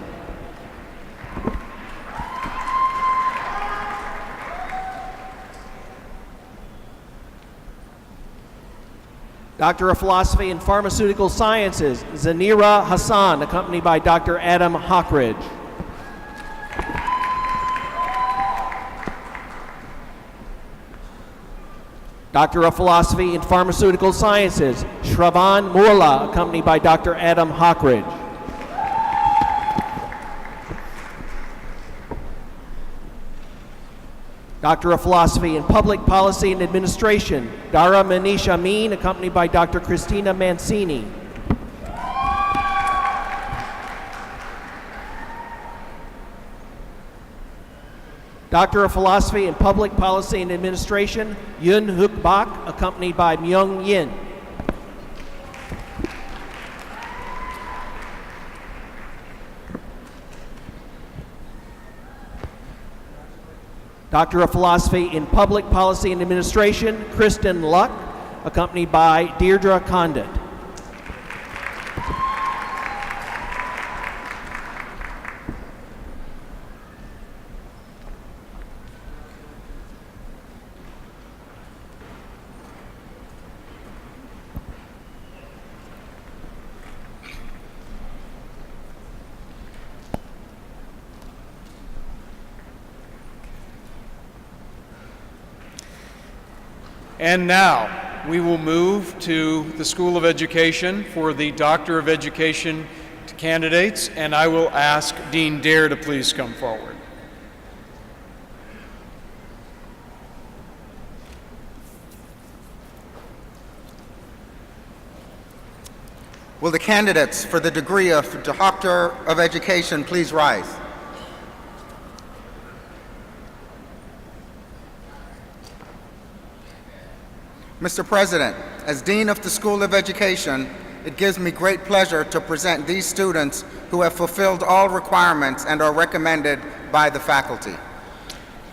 Doctor of Philosophy in Pharmaceutical Sciences, Zanira Hassan, accompanied by Dr. Adam Hockridge. Doctor of Philosophy in Pharmaceutical Sciences, Shravan Murla, accompanied by Dr. Adam Hockridge. Doctor of Philosophy in Public Policy and Administration, Dara Manish Amin, accompanied by Dr. Christina Mancini. Doctor of Philosophy in Public Policy and Administration, Yun Hook Bak, accompanied by Myung Yin. Doctor of Philosophy in Public Policy and Administration, Kristen Luck, accompanied by Deirdre Condit. And now we will move to the School of Education for the Doctor of Education candidates, and I will ask Dean Dare to please come forward. Will the candidates for the degree of Doctor of Education please rise? Mr. President, as Dean of the School of Education, it gives me great pleasure to present these students who have fulfilled all requirements and are recommended by the faculty.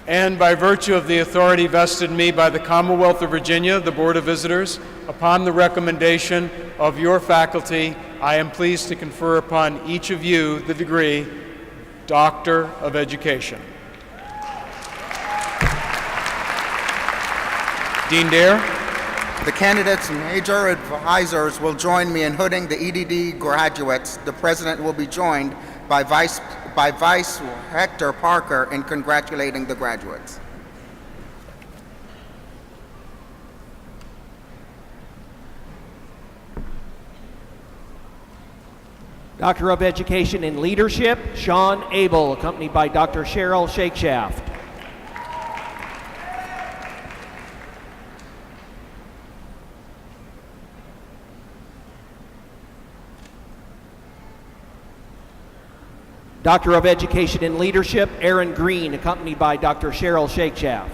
And by virtue of the authority vested in me by the Commonwealth of Virginia, the Board of Visitors, upon the recommendation of your faculty, I am pleased to confer upon each of you the degree Doctor of Education. Dean Dare. The candidates' major advisors will join me in hooding the EDD graduates. The President will be joined by Vice Rector Parker in congratulating the graduates. Doctor of Education in Leadership, Sean Abel, accompanied by Dr. Cheryl Shakeshaft. Doctor of Education in Leadership, Aaron Green, accompanied by Dr. Cheryl Shakeshaft.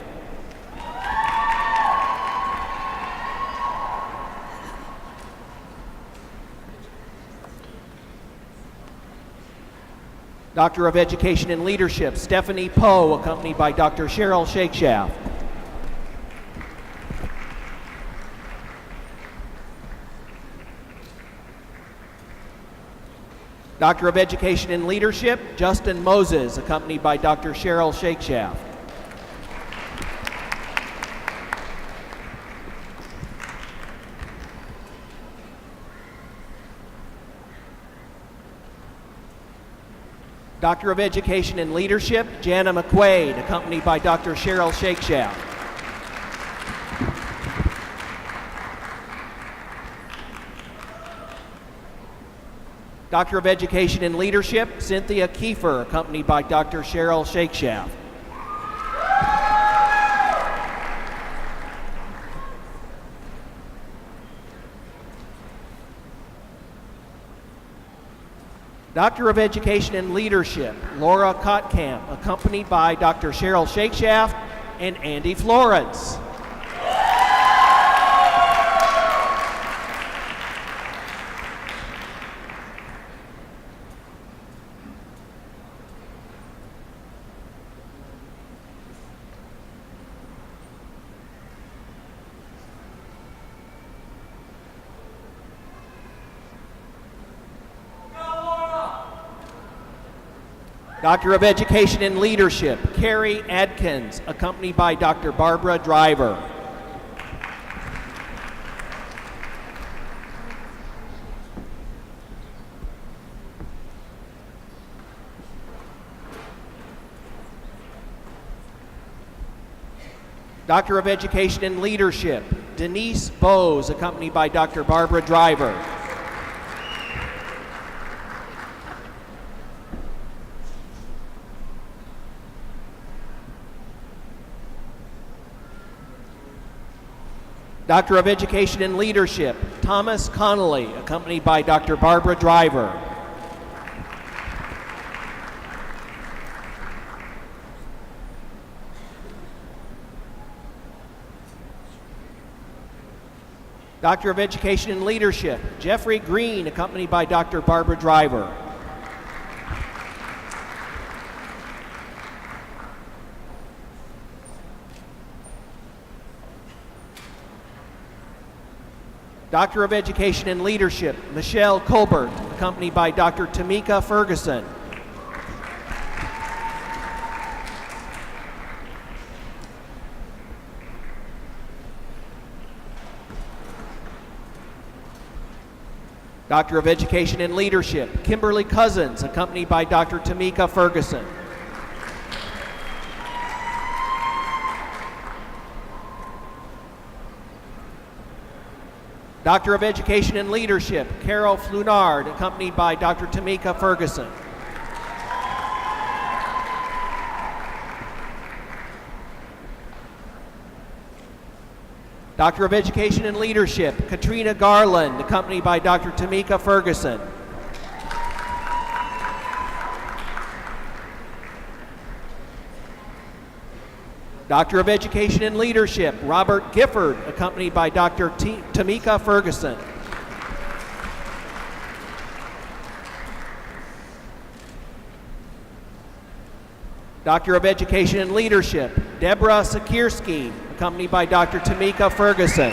Doctor of Education in Leadership, Stephanie Poe, accompanied by Dr. Cheryl Shakeshaft. Doctor of Education in Leadership, Justin Moses, accompanied by Dr. Cheryl Shakeshaft. Doctor of Education in Leadership, Jana McQuaid, accompanied by Dr. Cheryl Shakeshaft. Doctor of Education in Leadership, Cynthia Kiefer, accompanied by Dr. Cheryl Shakeshaft. Doctor of Education in Leadership, Laura Kotkamp, accompanied by Dr. Cheryl Shakeshaft and Andy Florence. Doctor of Education in Leadership, Carrie Adkins, accompanied by Dr. Barbara Driver. Doctor of Education in Leadership, Denise Bowes, accompanied by Dr. Barbara Driver. Doctor of Education in Leadership, Thomas Connolly, accompanied by Dr. Barbara Driver. Doctor of Education and Leadership, Jeffrey Green, accompanied by Dr. Barbara Driver. Doctor of Education and Leadership, Michelle Colbert, accompanied by Dr. Tamika Ferguson. Doctor of Education and Leadership, Kimberly Cousins, accompanied by Dr. Tamika Ferguson. Doctor of Education and Leadership, Carol Flunard, accompanied by Dr. Tamika Ferguson. Doctor of Education and Leadership, Katrina Garland, accompanied by Dr. Tamika Ferguson. Doctor of Education and Leadership, Robert Gifford, accompanied by Dr. Tamika Ferguson. Doctor of Education and Leadership, Deborah Sikierski, accompanied by Dr. Tamika Ferguson.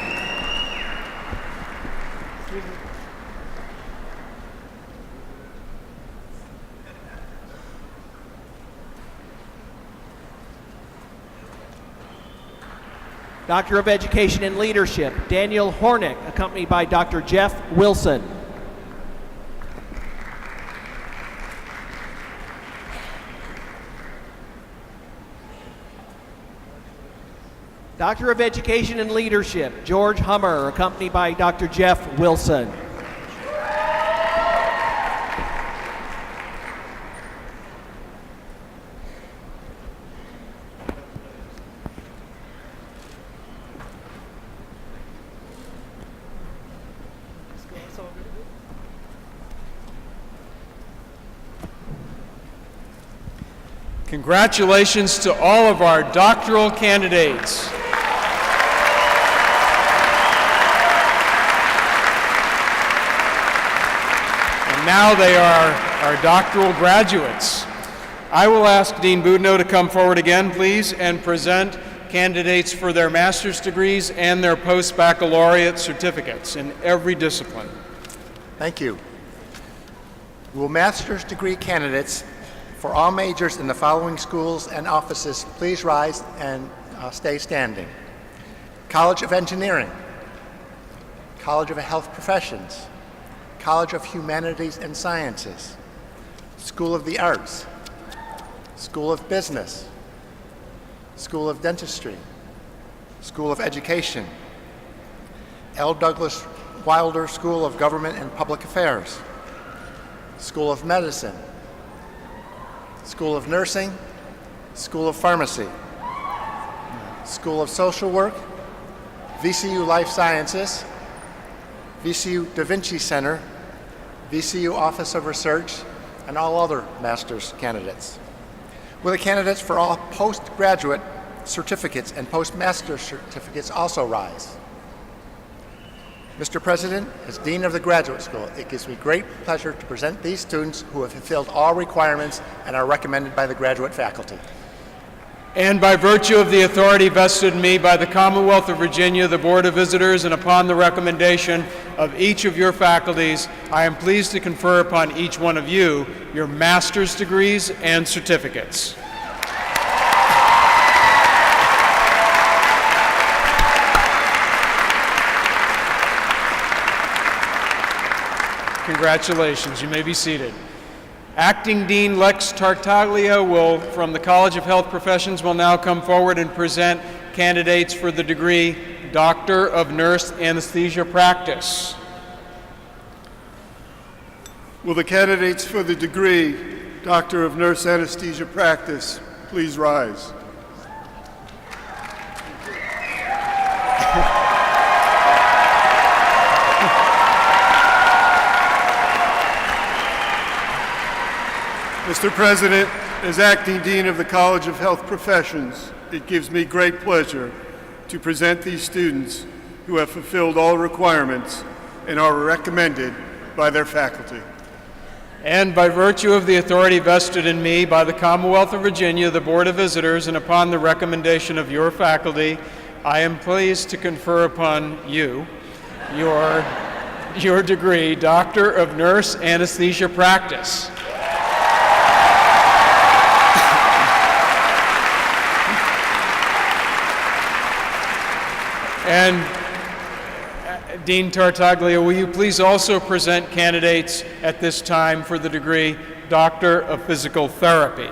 Doctor of Education and Leadership, Daniel Hornick, accompanied by Dr. Jeff Wilson. Doctor of Education and Leadership, George Hummer, accompanied by Dr. Jeff Wilson. Congratulations to all of our doctoral candidates. And now they are our doctoral graduates. I will ask Dean Boudinot to come forward again, please, and present candidates for their master's degrees and their post-baccalaureate certificates in every discipline. Thank you. Will master's degree candidates for all majors in the following schools and offices please rise and stay standing? College of Engineering, College of Health Professions, College of Humanities and Sciences, School of the Arts, School of Business, School of Dentistry, School of Education, L. Douglas Wilder School of Government and Public Affairs, School of Medicine, School of Nursing, School of Pharmacy, School of Social Work, VCU Life Sciences, VCU Da Vinci Center, VCU Office of Research, and all other master's candidates. Will the candidates for all postgraduate certificates and postmaster certificates also rise? Mr. President, as Dean of the Graduate School, it gives me great pleasure to present these students who have fulfilled all requirements and are recommended by the graduate faculty. And by virtue of the authority vested in me by the Commonwealth of Virginia, the Board of Visitors, and upon the recommendation of each of your faculties, I am pleased to confer upon each one of you your master's degrees and certificates. Congratulations. You may be seated. Acting Dean Lex Tartaglia from the College of Health Professions will now come forward and present candidates for the degree Doctor of Nurse Anesthesia Practice. Will the candidates for the degree Doctor of Nurse Anesthesia Practice please rise? Mr. President, as Acting Dean of the College of Health Professions, it gives me great pleasure to present these students who have fulfilled all requirements and are recommended by their faculty. And by virtue of the authority vested in me by the Commonwealth of Virginia, the Board of Visitors, and upon the recommendation of your faculty, I am pleased to confer upon you your degree, Doctor of Nurse Anesthesia Practice. And Dean Tartaglia, will you please also present candidates at this time for the degree Doctor of Physical Therapy?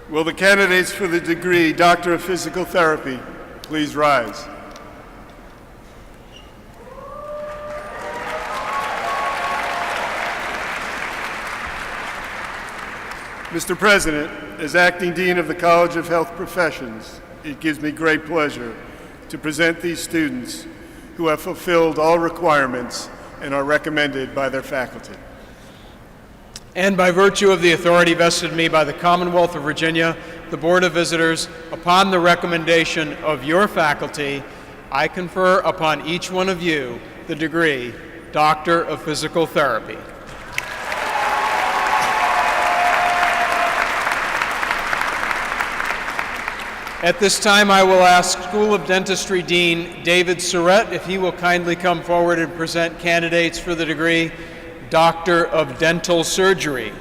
Will the candidates for the degree Doctor of Physical Therapy please rise? Mr. President, as Acting Dean of the College of Health Professions, it gives me great pleasure to present these students who have fulfilled all requirements and are recommended by their faculty. And by virtue of the authority vested in me by the Commonwealth of Virginia, the Board of Visitors, upon the recommendation of your faculty, I confer upon each one of you the degree Doctor of Physical Therapy. At this time, I will ask School of Dentistry Dean David Surrett if he will kindly come forward and present candidates for the degree Doctor of Dental Surgery.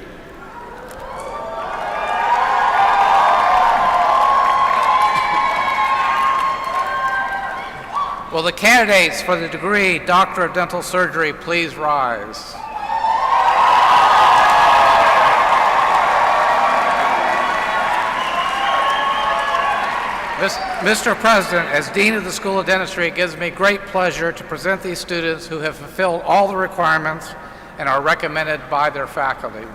Will the candidates for the degree Doctor of Dental Surgery please rise? Mr. President, as Dean of the School of Dentistry, it gives me great pleasure to present these students who have fulfilled all the requirements and are recommended by their faculty.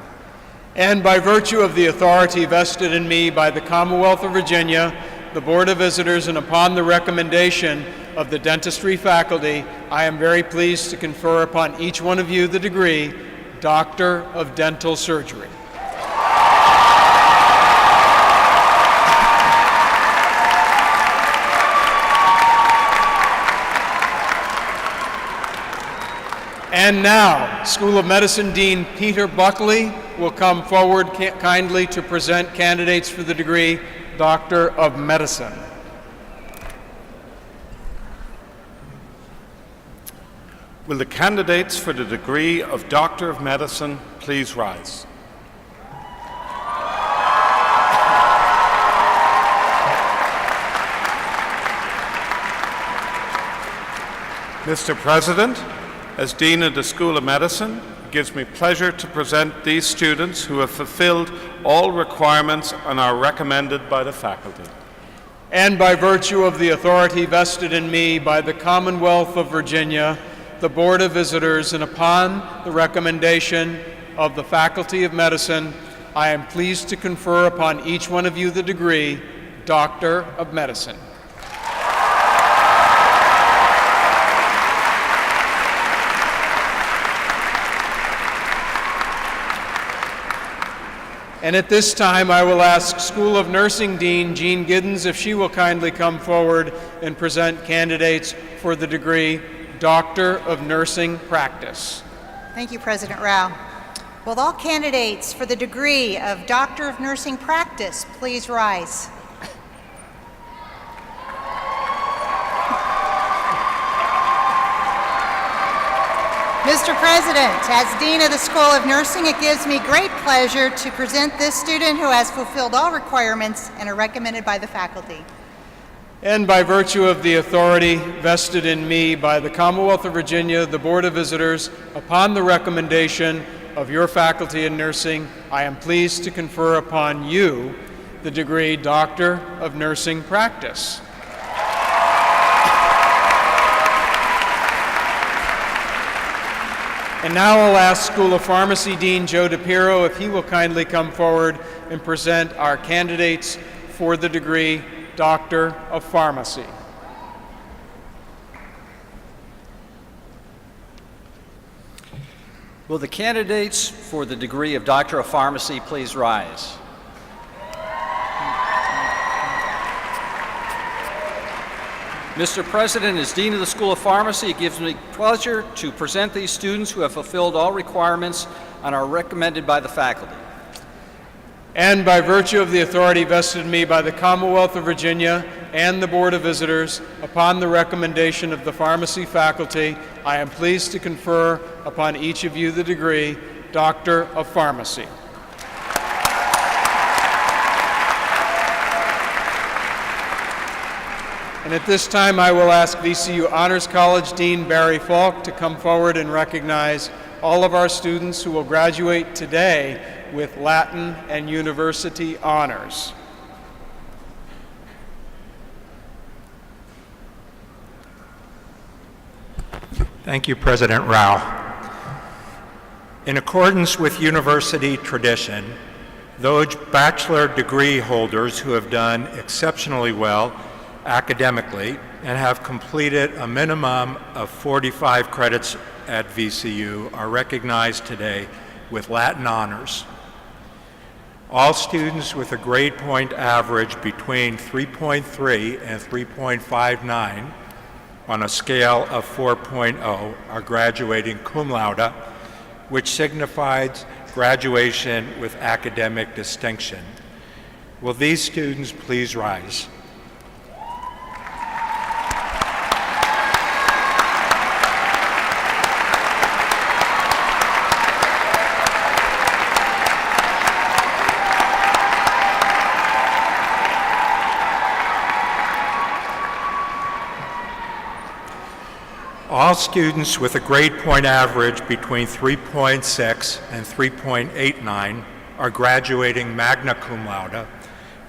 And by virtue of the authority vested in me by the Commonwealth of Virginia, the Board of Visitors, and upon the recommendation of the dentistry faculty, I am very pleased to confer upon each one of you the degree Doctor of Dental Surgery. And now, School of Medicine Dean Peter Buckley will come forward kindly to present candidates for the degree Doctor of Medicine. Will the candidates for the degree of Doctor of Medicine please rise? Mr. President, as Dean of the School of Medicine, it gives me pleasure to present these students who have fulfilled all requirements and are recommended by the faculty. And by virtue of the authority vested in me by the Commonwealth of Virginia, the Board of Visitors, and upon the recommendation of the Faculty of Medicine, I am pleased to confer upon each one of you the degree Doctor of Medicine. And at this time, I will ask School of Nursing Dean Jean Giddens if she will kindly come forward and present candidates for the degree Doctor of Nursing Practice. Thank you, President Rao. Will all candidates for the degree of Doctor of Nursing Practice please rise? Mr. President, as Dean of the School of Nursing, it gives me great pleasure to present this student who has fulfilled all requirements and are recommended by the faculty. And by virtue of the authority vested in me by the Commonwealth of Virginia, the Board of Visitors, upon the recommendation of your faculty in nursing, I am pleased to confer upon you the degree Doctor of Nursing Practice. And now I'll ask School of Pharmacy Dean Joe DePiro if he will kindly come forward and present our candidates for the degree Doctor of Pharmacy. Will the candidates for the degree of Doctor of Pharmacy please rise? Mr. President, as Dean of the School of Pharmacy, it gives me pleasure to present these students who have fulfilled all requirements and are recommended by the faculty. And by virtue of the authority vested in me by the Commonwealth of Virginia and the Board of Visitors, upon the recommendation of the pharmacy faculty, I am pleased to confer upon each of you the degree Doctor of Pharmacy. And at this time, I will ask VCU Honors College Dean Barry Falk to come forward and recognize all of our students who will graduate today with Latin and University honors. Thank you, President Rao. In accordance with university tradition, those bachelor degree holders who have done exceptionally well academically and have completed a minimum of 45 credits at VCU are recognized today with Latin honors. All students with a grade point average between 3.3 and 3.59 on a scale of 4.0 are graduating cum laude, which signifies graduation with academic distinction. Will these students please rise? All students with a grade point average between 3.6 and 3.89 are graduating magna cum laude,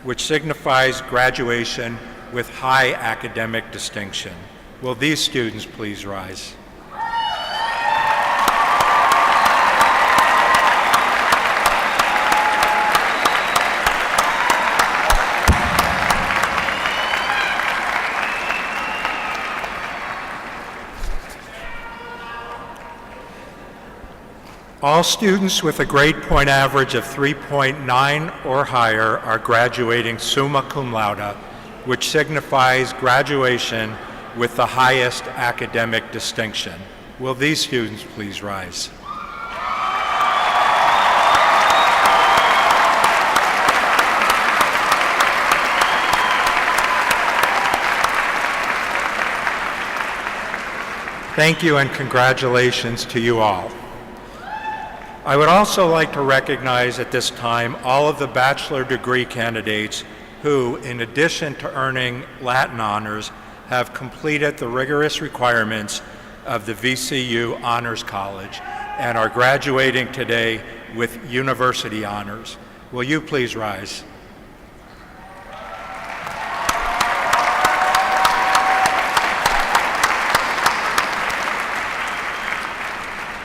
which signifies graduation with high academic distinction. Will these students please rise? All students with a grade point average of 3.9 or higher are graduating summa cum laude, which signifies graduation with the highest academic distinction. Will these students please rise? Thank you and congratulations to you all. I would also like to recognize at this time all of the bachelor degree candidates who, in addition to earning Latin honors, have completed the rigorous requirements of the VCU Honors College and are graduating today with university honors. Will you please rise?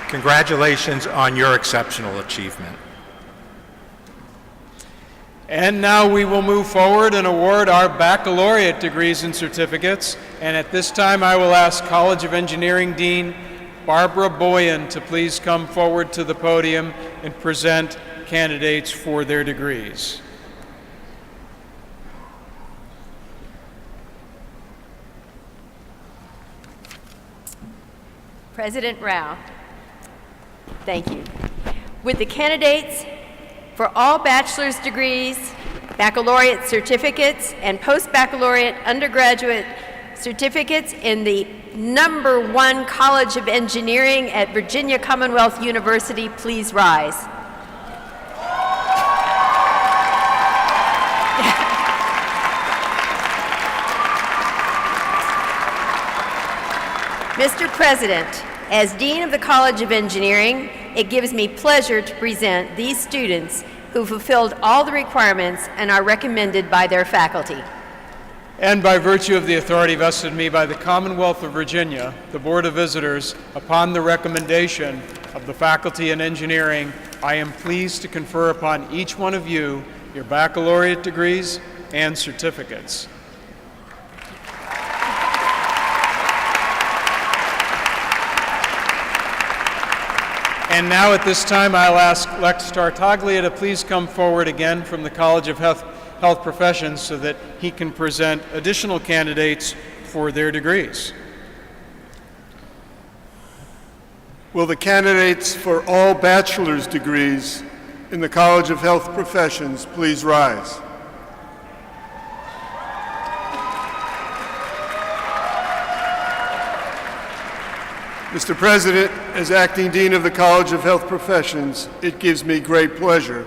Congratulations on your exceptional achievement. And now we will move forward and award our baccalaureate degrees and certificates. And at this time, I will ask College of Engineering Dean Barbara Boyan to please come forward to the podium and present candidates for their degrees. President Rao, thank you. Would the candidates for all bachelor's degrees, baccalaureate certificates, and post-baccalaureate undergraduate certificates in the #1 College of Engineering at Virginia Commonwealth University please rise? Mr. President, as Dean of the College of Engineering, it gives me pleasure to present these students who fulfilled all the requirements and are recommended by their faculty. And by virtue of the authority vested in me by the Commonwealth of Virginia, the Board of Visitors, upon the recommendation of the faculty in engineering, I am pleased to confer upon each one of you your baccalaureate degrees and certificates. And now at this time, I'll ask Lex Tartaglia to please come forward again from the College of Health Professions so that he can present additional candidates for their degrees. Will the candidates for all bachelor's degrees in the College of Health Professions please rise? Mr. President, as Acting Dean of the College of Health Professions, it gives me great pleasure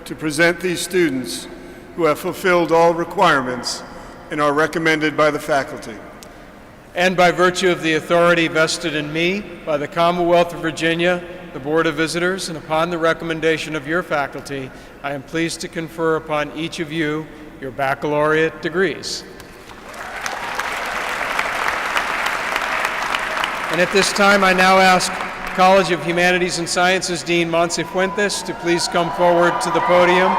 to present these students who have fulfilled all requirements and are recommended by the faculty. And by virtue of the authority vested in me by the Commonwealth of Virginia, the Board of Visitors, and upon the recommendation of your faculty, I am pleased to confer upon each of you your baccalaureate degrees. And at this time, I now ask College of Humanities and Sciences Dean Monsefuentes to please come forward to the podium.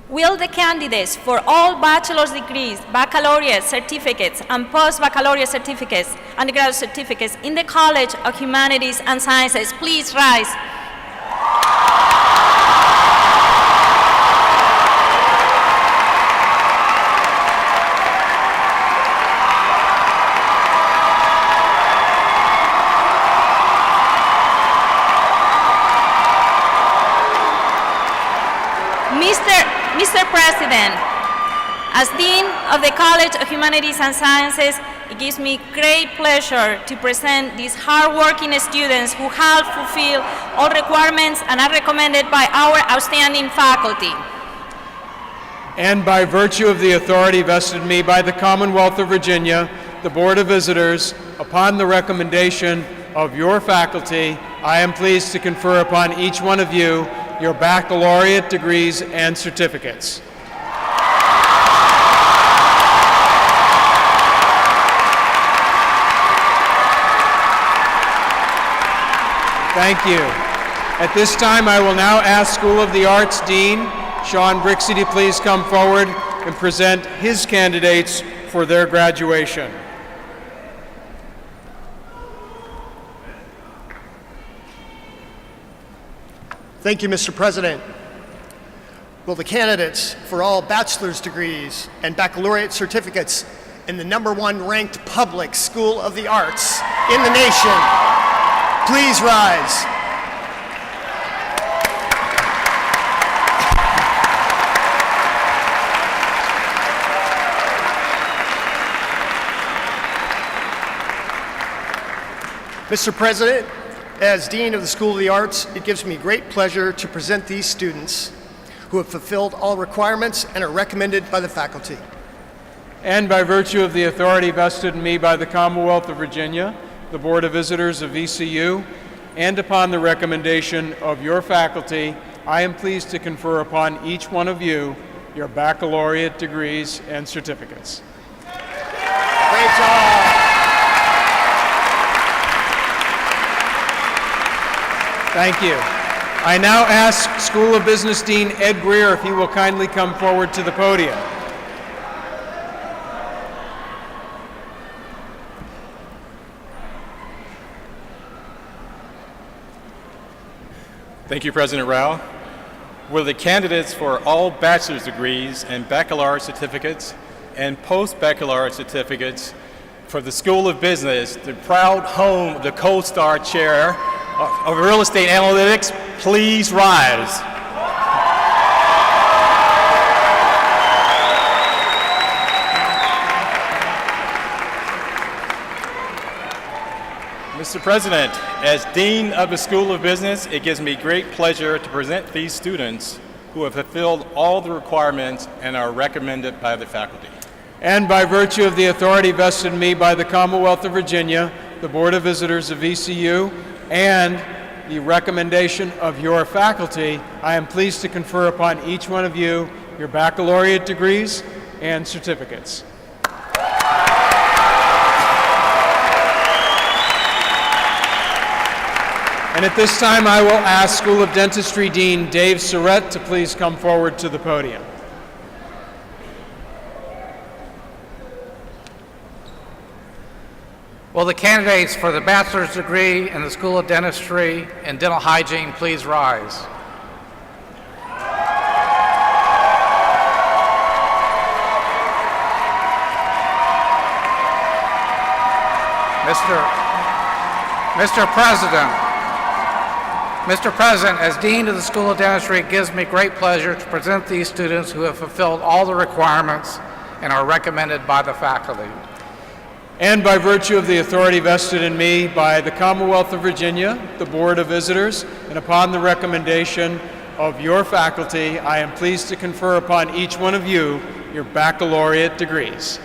Will the candidates for all bachelor's degrees, baccalaureate certificates, and post-baccalaureate certificates, undergraduate certificates in the College of Humanities and Sciences please rise? Mr. President, as Dean of the College of Humanities and Sciences, it gives me great pleasure to present these hard-working students who have fulfilled all requirements and are recommended by our outstanding faculty. And by virtue of the authority vested in me by the Commonwealth of Virginia, the Board of Visitors, upon the recommendation of your faculty, I am pleased to confer upon each one of you your baccalaureate degrees and certificates. Thank you. At this time, I will now ask School of the Arts Dean Sean Brixey to please come forward and present his candidates for their graduation. Thank you, Mr. President. Will the candidates for all bachelor's degrees and baccalaureate certificates in the #1 ranked public school of the arts in the nation please rise? Mr. President, as Dean of the School of the Arts, it gives me great pleasure to present these students who have fulfilled all requirements and are recommended by the faculty. And by virtue of the authority vested in me by the Commonwealth of Virginia, the Board of Visitors of VCU, and upon the recommendation of your faculty, I am pleased to confer upon each one of you your baccalaureate degrees and certificates. Great job. Thank you. I now ask School of Business Dean Ed Greer if he will kindly come forward to the podium. Thank you, President Rao. Will the candidates for all bachelor's degrees and baccalaureate certificates and post-baccalaureate certificates for the School of Business, the proud home of the CoStar Chair of Real Estate Analytics, please rise. Mr. President, as Dean of the School of Business, it gives me great pleasure to present these students who have fulfilled all the requirements and are recommended by the faculty. And by virtue of the authority vested in me by the Commonwealth of Virginia, the Board of Visitors of VCU, and the recommendation of your faculty, I am pleased to confer upon each one of you your baccalaureate degrees and certificates. And at this time, I will ask School of Dentistry Dean Dave Surrett to please come forward to the podium. Will the candidates for the bachelor's degree in the School of Dentistry and Dental Hygiene please rise? Mr. President, as Dean of the School of Dentistry, it gives me great pleasure to present these students who have fulfilled all the requirements and are recommended by the faculty. And by virtue of the authority vested in me by the Commonwealth of Virginia, the Board of Visitors, and upon the recommendation of your faculty, I am pleased to confer upon each one of you your baccalaureate degrees.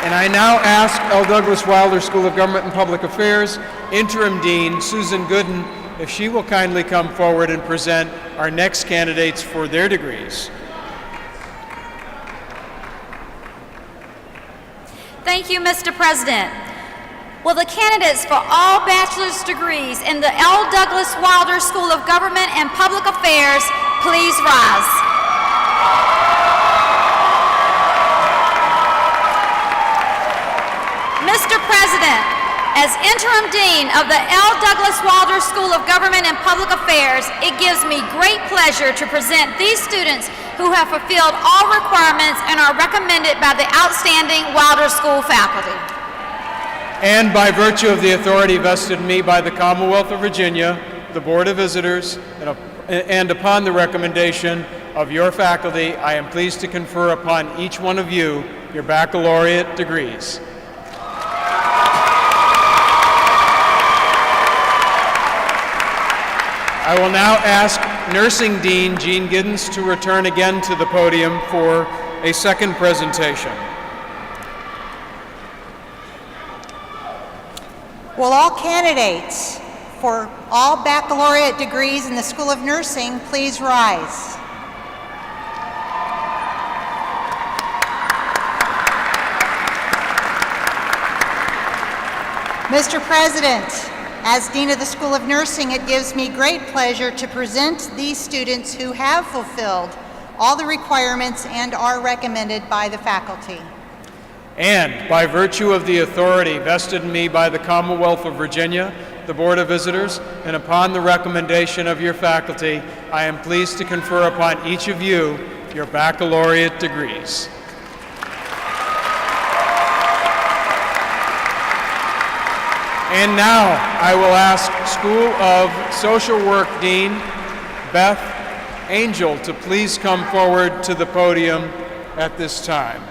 And I now ask L. Douglas Wilder School of Government and Public Affairs Interim Dean Susan Gooden if she will kindly come forward and present our next candidates for their degrees. Thank you, Mr. President. Will the candidates for all bachelor's degrees in the L. Douglas Wilder School of Government and Public Affairs please rise? Mr. President, as Interim Dean of the L. Douglas Wilder School of Government and Public Affairs, it gives me great pleasure to present these students who have fulfilled all requirements and are recommended by the outstanding Wilder School faculty. And by virtue of the authority vested in me by the Commonwealth of Virginia, the Board of Visitors, and upon the recommendation of your faculty, I am pleased to confer upon each one of you your baccalaureate degrees. I will now ask Nursing Dean Jean Giddens to return again to the podium for a second presentation. Will all candidates for all baccalaureate degrees in the School of Nursing please rise? Mr. President, as Dean of the School of Nursing, it gives me great pleasure to present these students who have fulfilled all the requirements and are recommended by the faculty. And by virtue of the authority vested in me by the Commonwealth of Virginia, the Board of Visitors, and upon the recommendation of your faculty, I am pleased to confer upon each of you your baccalaureate degrees. And now I will ask School of Social Work Dean Beth Angel to please come forward to the podium at this time.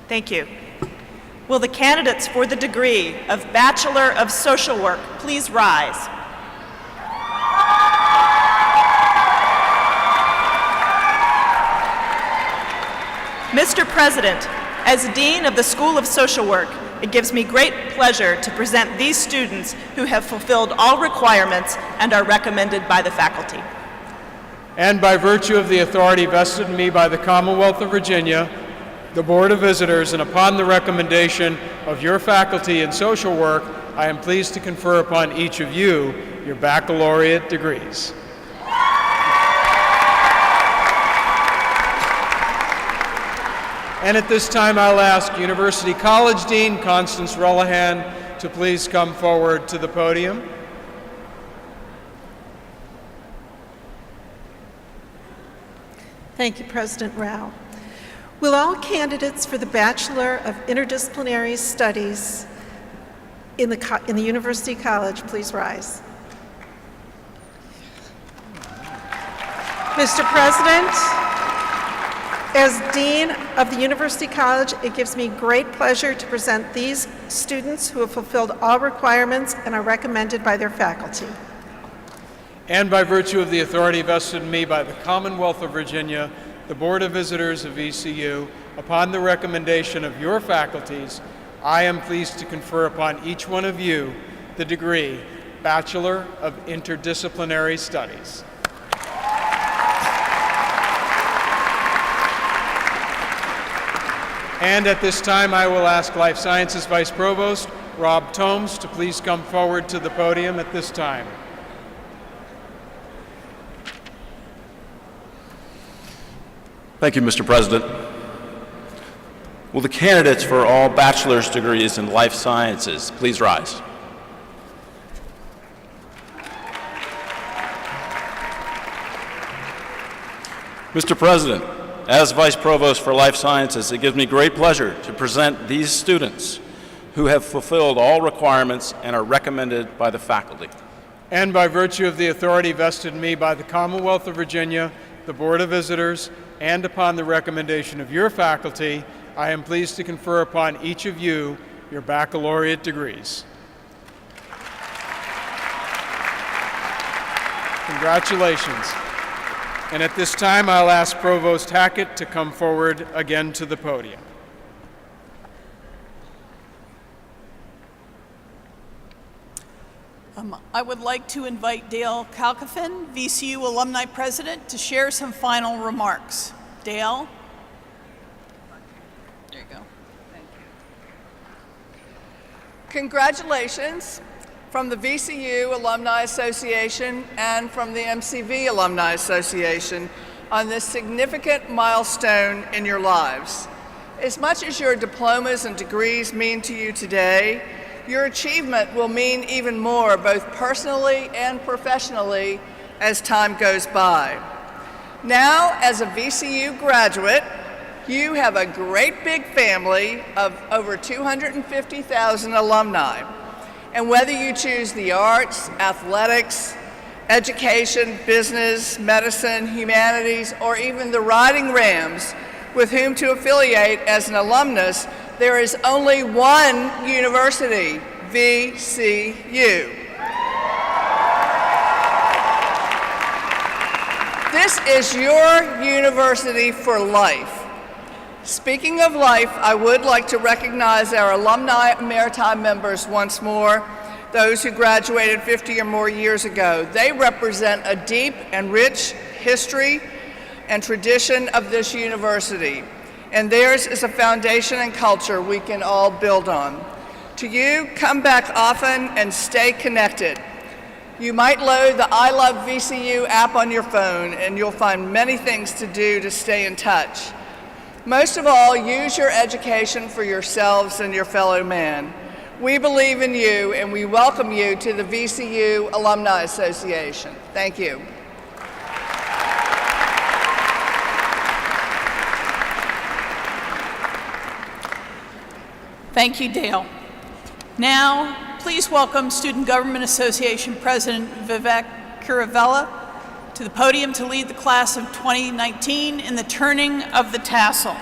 Thank you. Will the candidates for the degree of Bachelor of Social Work please rise? Mr. President, as Dean of the School of Social Work, it gives me great pleasure to present these students who have fulfilled all requirements and are recommended by the faculty. And by virtue of the authority vested in me by the Commonwealth of Virginia, the Board of Visitors, and upon the recommendation of your faculty in social work, I am pleased to confer upon each of you your baccalaureate degrees. And at this time, I'll ask University College Dean Constance Relihan to please come forward to the podium. Thank you, President Rao. Will all candidates for the Bachelor of Interdisciplinary Studies in the University College please rise? Mr. President, as Dean of the University College, it gives me great pleasure to present these students who have fulfilled all requirements and are recommended by their faculty. And by virtue of the authority vested in me by the Commonwealth of Virginia, the Board of Visitors of VCU, upon the recommendation of your faculties, I am pleased to confer upon each one of you the degree Bachelor of Interdisciplinary Studies. And at this time, I will ask Life Sciences Vice Provost Rob Tomes to please come forward to the podium at this time. Thank you, Mr. President. Will the candidates for all bachelor's degrees in life sciences please rise? Mr. President, as Vice Provost for Life Sciences, it gives me great pleasure to present these students who have fulfilled all requirements and are recommended by the faculty. And by virtue of the authority vested in me by the Commonwealth of Virginia, the Board of Visitors, and upon the recommendation of your faculty, I am pleased to confer upon each of you your baccalaureate degrees. Congratulations. And at this time, I'll ask Provost Hackett to come forward again to the podium. I would like to invite Dale Kalkofen, VCU Alumni President, to share some final remarks. Dale? There you go. Thank you. Congratulations from the VCU Alumni Association and from the MCV Alumni Association on this significant milestone in your lives. As much as your diplomas and degrees mean to you today, your achievement will mean even more, both personally and professionally, as time goes by. Now, as a VCU graduate, you have a great big family of over 250,000 alumni. And whether you choose the arts, athletics, education, business, medicine, humanities, or even the Riding Rams with whom to affiliate as an alumnus, there is only one university, VCU. This is your university for life. Speaking of life, I would like to recognize our alumni maritime members once more, those who graduated 50 or more years ago. They represent a deep and rich history and tradition of this university, and theirs is a foundation and culture we can all build on. To you, come back often and stay connected. You might load the I Love VCU app on your phone, and you'll find many things to do to stay in touch. Most of all, use your education for yourselves and your fellow man. We believe in you, and we welcome you to the VCU Alumni Association. Thank you. Thank you, Dale. Now, please welcome Student Government Association President Vivek Kuravella to the podium to lead the class of 2019 in the turning of the tassel.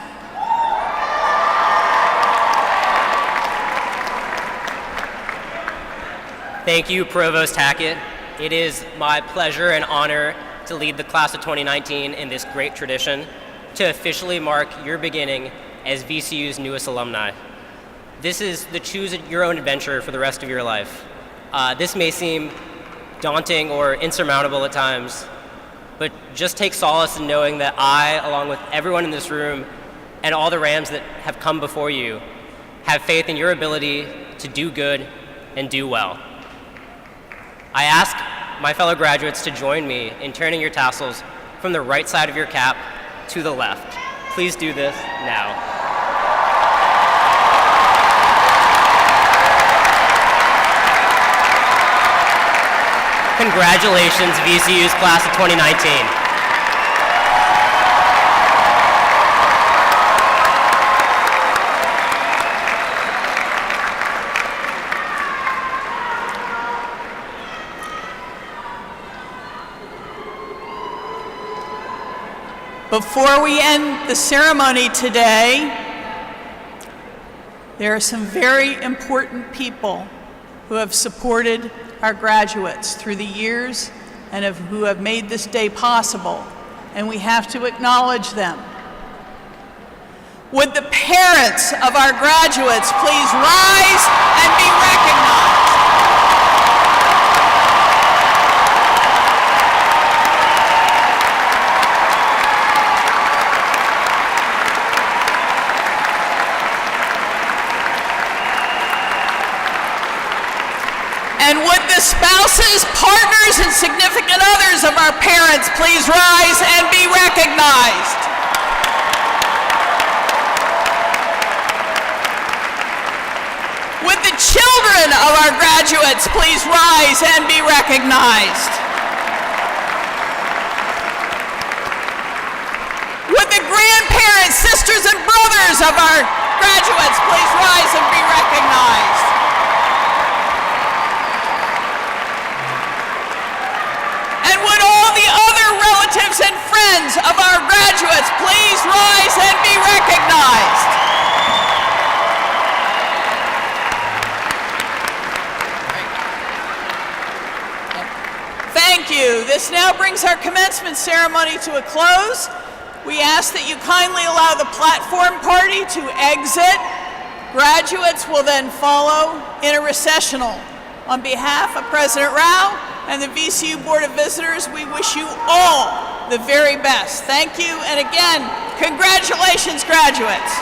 Thank you, Provost Hackett. It is my pleasure and honor to lead the class of 2019 in this great tradition to officially mark your beginning as VCU's newest alumni. This is the choose your own adventure for the rest of your life. This may seem daunting or insurmountable at times, but just take solace in knowing that I, along with everyone in this room and all the Rams that have come before you, have faith in your ability to do good and do well. I ask my fellow graduates to join me in turning your tassels from the right side of your cap to the left. Please do this now. Congratulations, VCU's class of 2019. Before we end the ceremony today, there are some very important people who have supported our graduates through the years and who have made this day possible, and we have to acknowledge them. Would the parents of our graduates please rise and be recognized? And would the spouses, partners, and significant others of our parents please rise and be recognized? graduates please rise and be recognized? Would the grandparents, sisters, and brothers of our graduates please rise and be recognized? And would all the other relatives and friends of our graduates please rise and be recognized? Thank you. This now brings our commencement ceremony to a close. We ask that you kindly allow the platform party to exit. Graduates will then follow in a recessional. On behalf of President Rao and the VCU Board of Visitors, we wish you all the very best. Thank you, and again, congratulations, graduates.